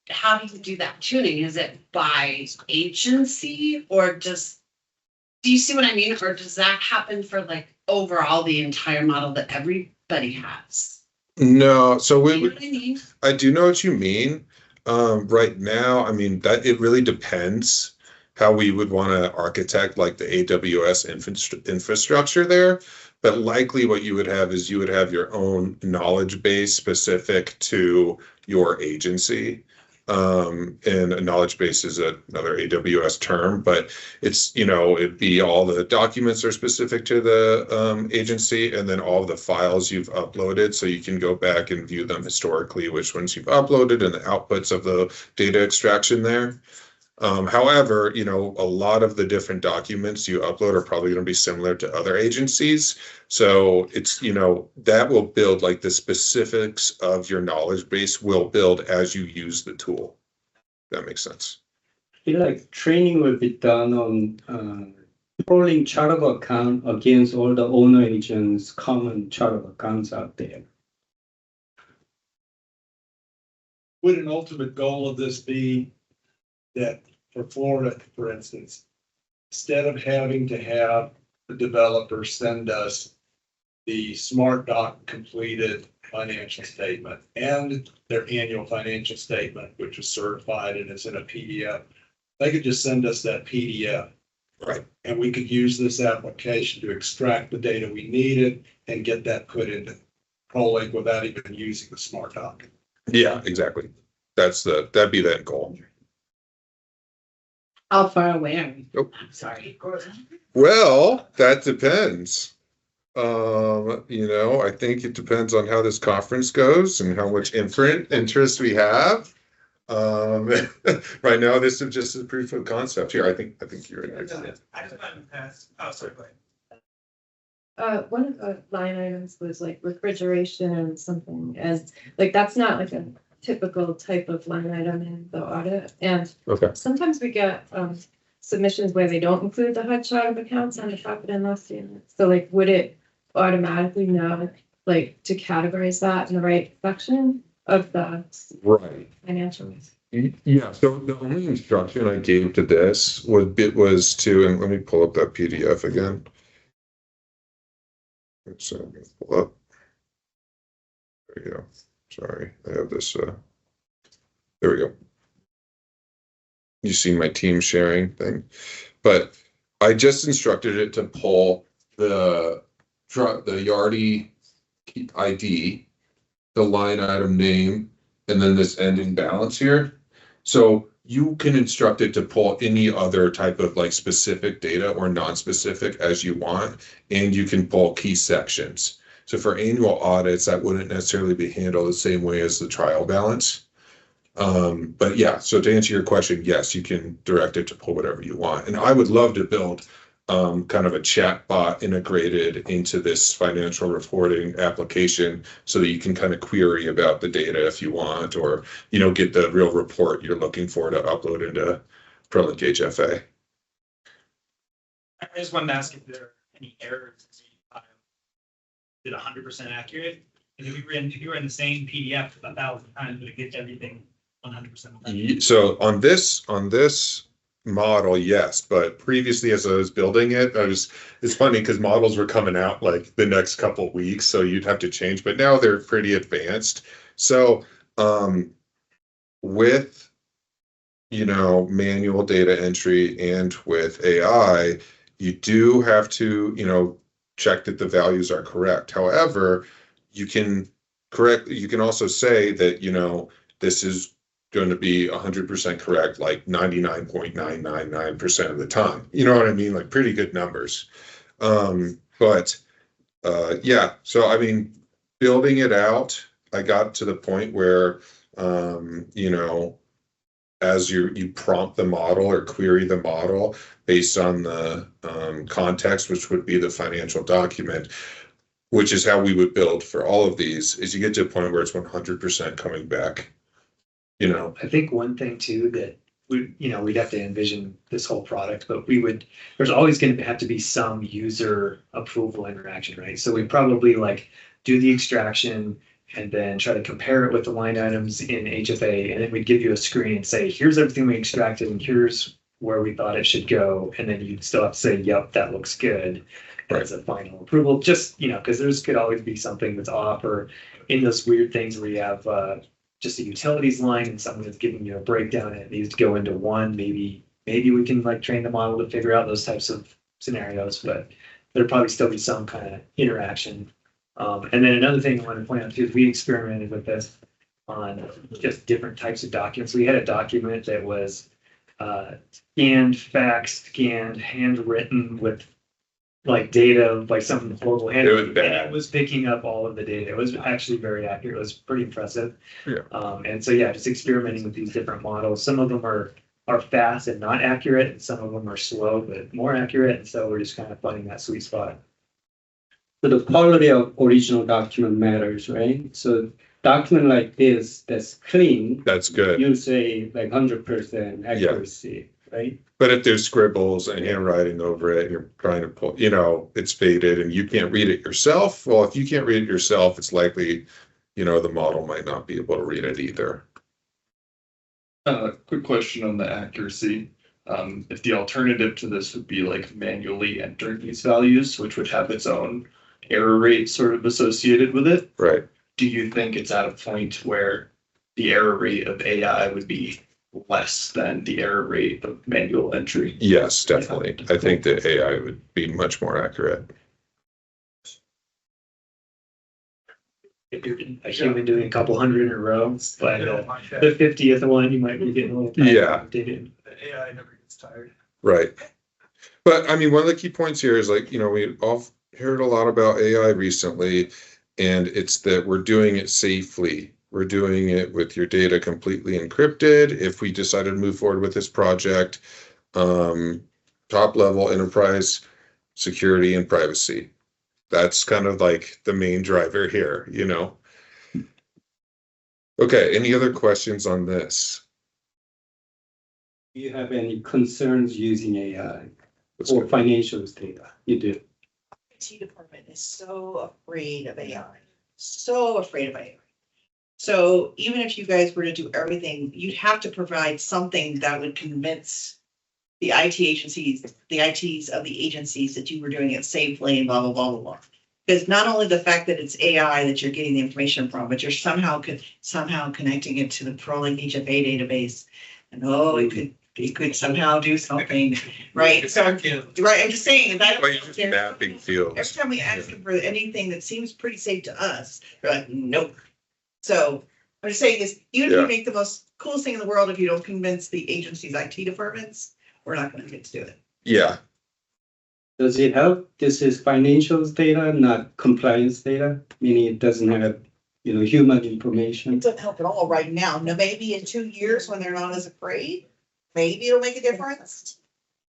how do you do that tuning? Is it by agency or do you see what I mean? Or does that happen for like overall the entire model that everybody has? No, so You know what I mean? I do know what you mean. Right now, I mean, that it really depends how we would want to architect like the AWS infrastructure there. But likely what you would have is you would have your own knowledge base specific to your agency. And a knowledge base is another AWS term, but it's, it'd be all the documents are specific to the agency, and then all the files you've uploaded. So you can go back and view them historically, which ones you've uploaded and the outputs of the data extraction there. However, a lot of the different documents you upload are probably going to be similar to other agencies. So it's, that will build like the specifics of your knowledge base will build as you use the tool. That makes sense. I feel like training will be done on ProLink chart of account against all the owner agents' common chart of accounts out there. Would an ultimate goal of this be that for Florida, for instance, instead of having to have the developer send us the Smart Doc completed financial statement and their annual financial statement, which is certified and is in a PDF, they could just send us that PDF. Right. And we could use this application to extract the data we needed and get that put into ProLink without even using the Smart Doc. Yeah, exactly. That'd be that goal. How far away are we? Nope. I'm sorry. Well, that depends. I think it depends on how this conference goes and how much interest we have. Right now, this is just a proof of concept here. I think you're in. I just wanted to ask. Oh, sorry, go ahead. One of the line items was like refrigeration and something as, like, that's not like a typical type of line item in the audit. And Okay. sometimes we get submissions where they don't include the HUD chart of accounts on the profit and loss statement. So like, would it automatically know, like, to categorize that in the right section of the Right. financials? Yeah. So the only instruction I gave to this was to, and let me pull up that PDF again. So I'm gonna pull up. There you go. Sorry, I have this. There we go. You see my team sharing thing, but I just instructed it to pull the Yardi ID, the line item name, and then this ending balance here. So you can instruct it to pull any other type of like specific data or non-specific as you want, and you can pull key sections. So for annual audits, that wouldn't necessarily be handled the same way as the trial balance. But yeah, so to answer your question, yes, you can direct it to pull whatever you want. And I would love to build kind of a chat bot integrated into this financial reporting application so that you can kind of query about the data if you want, or, get the real report you're looking for to upload into ProLinkHFA. I just wanted to ask if there are any errors in the file. Is it 100% accurate? And if you were in the same PDF 1,000 times, would it get everything 100%? So on this model, yes, but previously as I was building it, it's funny because models were coming out like the next couple of weeks, so you'd have to change, but now they're pretty advanced. So with manual data entry and with AI, You do have to, check that the values are correct. However, you can also say that, this is going to be 100% correct, like 99.999% of the time. You know what I mean? Like pretty good numbers. But yeah, so I mean, building it out, I got to the point where, as you prompt the model or query the model based on the context, which would be the financial document, which is how we would build for all of these, is you get to a point where it's 100% coming back. I think one thing too that we'd have to envision this whole product, but there's always going to have to be some user approval interaction, right? So we probably like do the extraction and then try to compare it with the line items in HFA. And then we'd give you a screen and say, here's everything we extracted and here's where we thought it should go. And then you'd still have to say, yep, that looks good. As a final approval, just, because there's could always be something that's off, or in those weird things where you have just a utilities line and someone is giving you a breakdown and it needs to go into one. Maybe we can like train the model to figure out those types of scenarios, but there'd probably still be some kind of interaction. And then another thing I want to point out too is we experimented with this on just different types of documents. We had a document that was scanned, faxed, scanned, handwritten with like data, like something horrible. And it was picking up all of the data. It was actually very accurate. It was pretty impressive. Yeah. And so, yeah, just experimenting with these different models. Some of them are fast and not accurate, and some of them are slow but more accurate. And so we're just kind of finding that sweet spot. So the quality of original document matters, right? So document like this that's clean, that's good. You say like 100% accuracy, right? But if there's scribbles and handwriting over it, and you're trying to pull, it's faded and you can't read it yourself. Well, if you can't read it yourself, it's likely, the model might not be able to read it either. Quick question on the accuracy. If the alternative to this would be like manually entering these values, which would have its own error rate sort of associated with it. Right. Do you think it's at a point where the error rate of AI would be less than the error rate of manual entry? Yes, definitely. I think that AI would be much more accurate. If you're a human doing a couple hundred in a row, but the 50th one, you might be getting a little tired. Yeah. The AI never gets tired. Right. But I mean, one of the key points here is like, we all heard a lot about AI recently, and it's that we're doing it safely. We're doing it with your data completely encrypted. If we decided to move forward with this project, top level enterprise security and privacy. That's kind of like the main driver here, Okay, any other questions on this? Do you have any concerns using AI or financials data? You do. IT department is so afraid of AI, so afraid of AI. So even if you guys were to do everything, you'd have to provide something that would convince the IT agencies, the ITs of the agencies that you were doing it safely and blah, blah, blah, blah, blah. Because not only the fact that it's AI that you're getting the information from, but you're somehow connecting it to the ProLinkHFA database. And it could somehow do something, right? So, right, I'm just saying, that Well, you're just mapping fields. every time we ask them for anything that seems pretty safe to us, they're like, nope. So I'm just saying is, even if you make the most coolest thing in the world, if you don't convince the agency's IT departments, we're not going to get to do it. Yeah. Does it help? This is financials data, not compliance data, meaning it doesn't have, human information. It doesn't help at all right now. Now, maybe in 2 years when they're not as afraid, maybe it'll make a difference.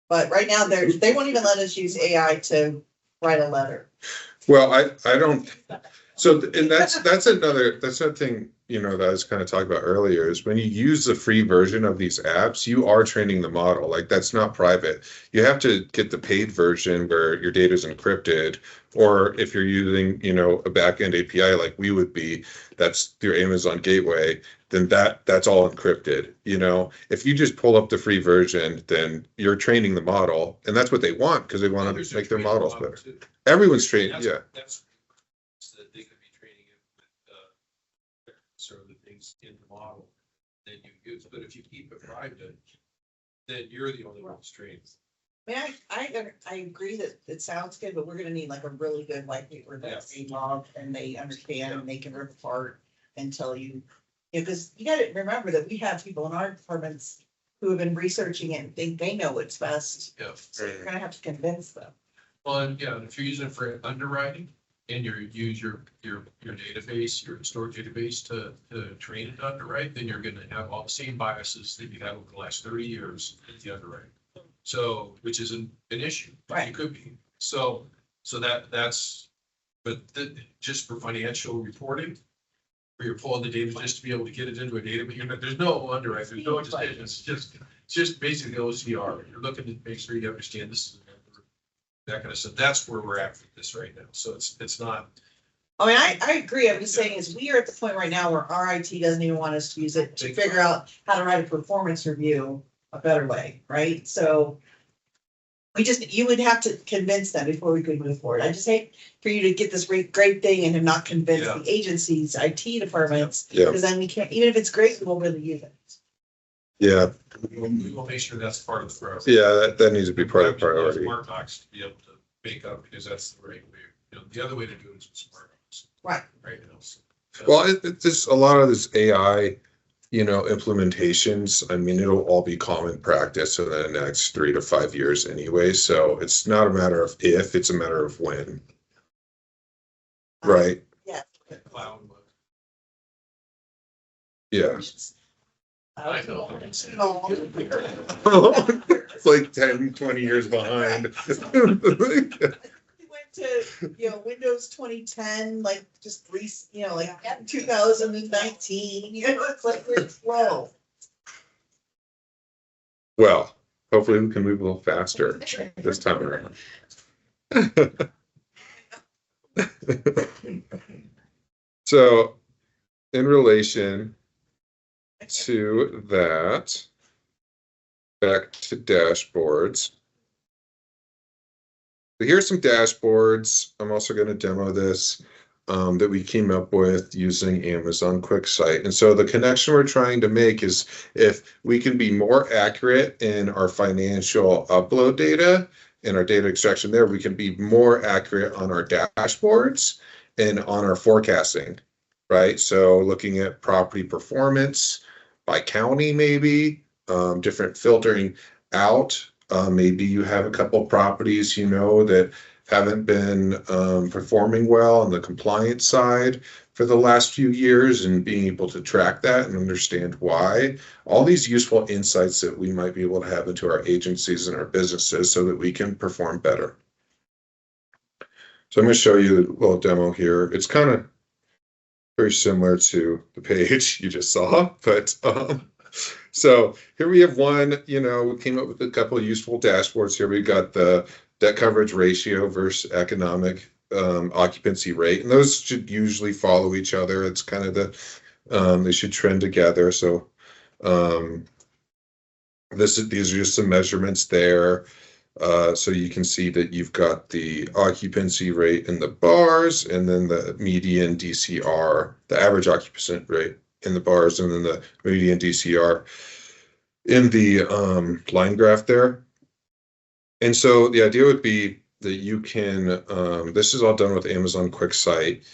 But right now, they won't even let us use AI to write a letter. Well, I don't. So, and that's another thing, that I was kind of talking about earlier, is when you use the free version of these apps, you are training the model. Like, that's not private. You have to get the paid version where your data is encrypted, or if you're using, a backend API like we would be, that's through Amazon Gateway, then that's all encrypted. If you just pull up the free version, then you're training the model, and that's what they want, because they want to make their models better. Everyone's trained, yeah. That they could be training it with sort of the things in the model that you use. But if you keep it private, then you're the only one who's trained. I agree that it sounds good, but we're gonna need like a really good white paper that's involved and they understand and they can rip apart and tell you. You know, cause you gotta remember that we have people in our departments who have been researching it and think they know what's best. Yeah. So you're gonna have to convince them. Well, and yeah, if you're using it for underwriting and you use your database, your storage database to train it to underwrite, then you're gonna have all the same biases that you had over the last 30 years in the underwriting. So, which is an issue. Right. It could be. So that's, but just for financial reporting, where you're pulling the data just to be able to get it into a database, there's no underwriting, there's no decision. It's just basically OCR. You're looking to make sure you understand this is a number, that kind of stuff. That's where we're at with this right now. So it's not. I mean, I agree. I'm just saying is we are at the point right now where our IT doesn't even want us to use it to figure out how to write a performance review a better way, right? So you would have to convince them before we could move forward. I just hate for you to get this great thing and to not convince Yeah. the agencies, IT departments, Yeah. because then we can't, even if it's great, we won't really use it. Yeah, We will make sure that's part of the priority. yeah, that needs to be part of the priority. Smart box to be able to make up, because that's the right way. The other way to do it is with smart box. Right. Right now. So, Well, it's just a lot of this AI, implementations. I mean, it'll all be common practice in the next 3 to 5 years anyway. So it's not a matter of if, it's a matter of when. Right? cloud. Yeah. I know. It's like 10, 20 years behind. We went to, Windows 2010, like just like 2019, it's like we're slow. Well, hopefully we can move a little faster this time around. So, in relation to that, back to dashboards. So here's some dashboards. I'm also going to demo this that we came up with using Amazon QuickSight. And so the connection we're trying to make is if we can be more accurate in our financial upload data and our data extraction there, we can be more accurate on our dashboards and on our forecasting, right? So looking at property performance by county, maybe different filtering out. Maybe you have a couple properties, that haven't been performing well on the compliance side for the last few years, and being able to track that and understand why. All these useful insights that we might be able to have into our agencies and our businesses so that we can perform better. So I'm going to show you a little demo here. It's kind of very similar to the page you just saw, but so here we have one, we came up with a couple of useful dashboards here. We got the debt coverage ratio versus economic occupancy rate, and those should usually follow each other. It's kind of they should trend together. So these are just some measurements there. So you can see that you've got the occupancy rate in the bars, and then the median DCR, the average occupancy rate in the bars, and then the median DCR in the line graph there. And so the idea would be that you can, this is all done with Amazon QuickSight,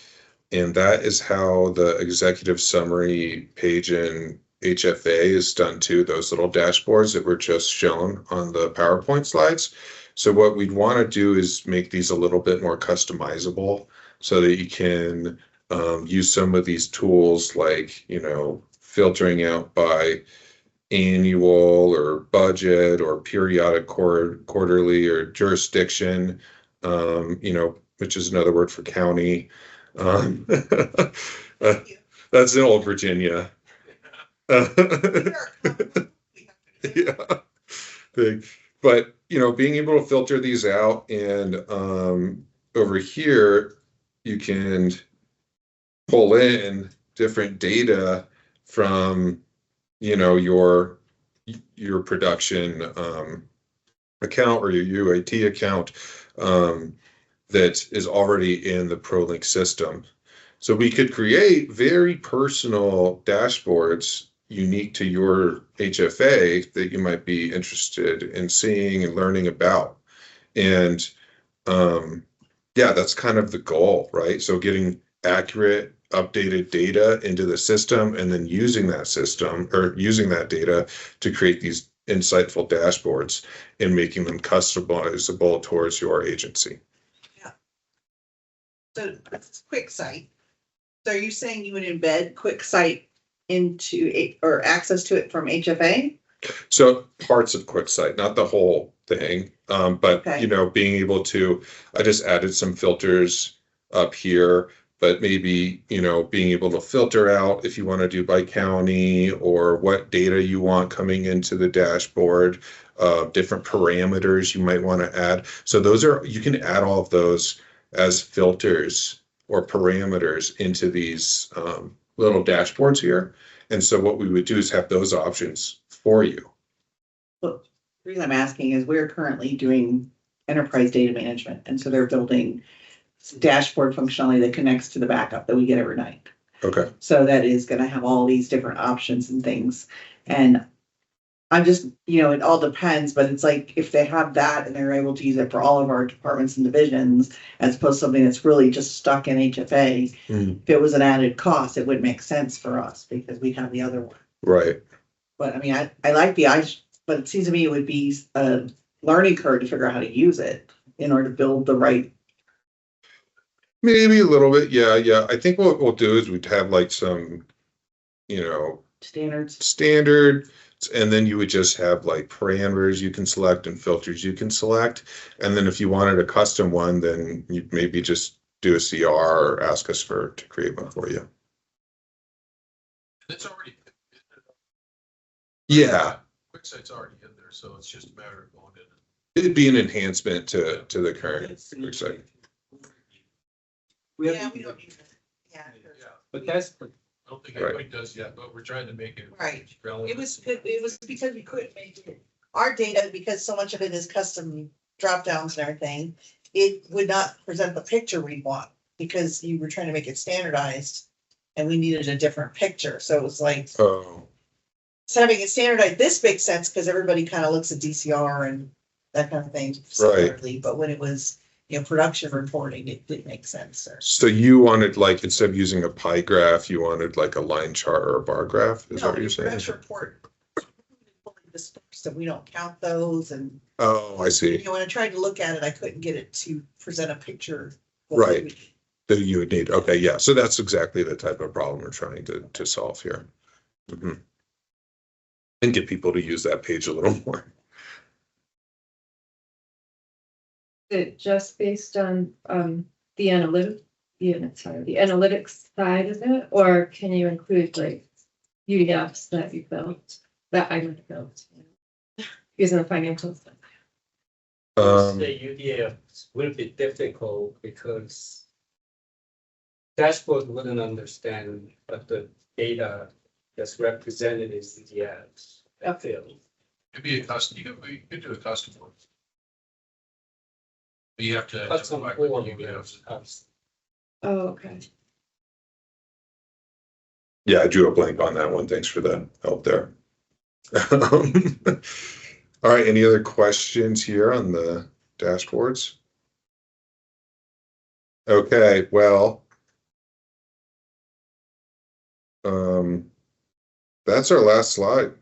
and that is how the executive summary page in HFA is done too, those little dashboards that were just shown on the PowerPoint slides. So what we'd want to do is make these a little bit more customizable so that you can use some of these tools like, filtering out by annual or budget or periodic quarterly or jurisdiction, which is another word for county. That's in Old Virginia. Yeah, big. But being able to filter these out, and over here you can pull in different data from your production account or your UAT account that is already in the ProLink system. So we could create very personal dashboards unique to your HFA that you might be interested in seeing and learning about. And yeah, that's kind of the goal, right? So getting accurate, updated data into the system and then using that system or using that data to create these insightful dashboards and making them customizable towards your agency. So that's QuickSight. So are you saying you would embed QuickSight into it or access to it from HFA? So parts of QuickSight, not the whole thing, but Okay. you know, being able to, I just added some filters up here, but maybe, you know, being able to filter out if you want to do by county or what data you want coming into the dashboard, different parameters you might want to add. So those are, you can add all of those as filters or parameters into these little dashboards here. And so what we would do is have those options for you. Well, the reason I'm asking is we're currently doing enterprise data management. And so they're building dashboard functionality that connects to the backup that we get every night. Okay. So that is going to have all these different options and things. And I'm just, you know, it all depends, but it's like if they have that and they're able to use it for all of our departments and divisions, as opposed to something that's really just stuck in HFA, if it was an added cost, it would make sense for us because we have the other one. Right. But I mean, I like the but it seems to me it would be a learning curve to figure out how to use it in order to build the right. Maybe a little bit. Yeah. Yeah. I think what we'll do is we'd have like some, you know, standard, and then you would just have like parameters you can select and filters you can select. And then if you wanted a custom one, then you'd maybe just do a CR or ask us to create one for you. It's already, Yeah. QuickSight's already in there, so it's just a matter of going in. It'd be an enhancement to the current QuickSight. Yeah, we don't need to. Yeah. But that's, I don't think Right. anybody does yet, but we're trying to make it. Right. relevant. It was because we couldn't make it. Our data, because so much of it is custom drop downs and everything, it would not present the picture we want because you were trying to make it standardized and we needed a different picture. So it was like, Oh, instead of making it standardized, this makes sense because everybody kind of looks at DCR and that kind of thing similarly. But when it was, you know, production reporting, it didn't make sense. so you wanted like, instead of using a pie graph, you wanted like a line chart or a bar graph? Is that what you're saying? Production report. Dispersed and we don't count those and. Oh, I see. You know, when I tried to look at it, I couldn't get it to present a picture. Right. That you would need. Okay, yeah. So that's exactly the type of problem we're trying to solve here. Mm-hmm. And get people to use that page a little more. Is it just based on the analytics side of it, or can you include like UDFs that you built that I would build using the financial stuff? the UDF will be difficult because dashboard wouldn't understand what the data that's represented is UDFs. Field. It'd be a custom, you could do a custom one. But you have to. That's some like form you of have- it. Oh, okay. Yeah, I drew a blank on that one. Thanks for the help there. All right, any other questions here on the dashboards? Okay, well, that's our last slide.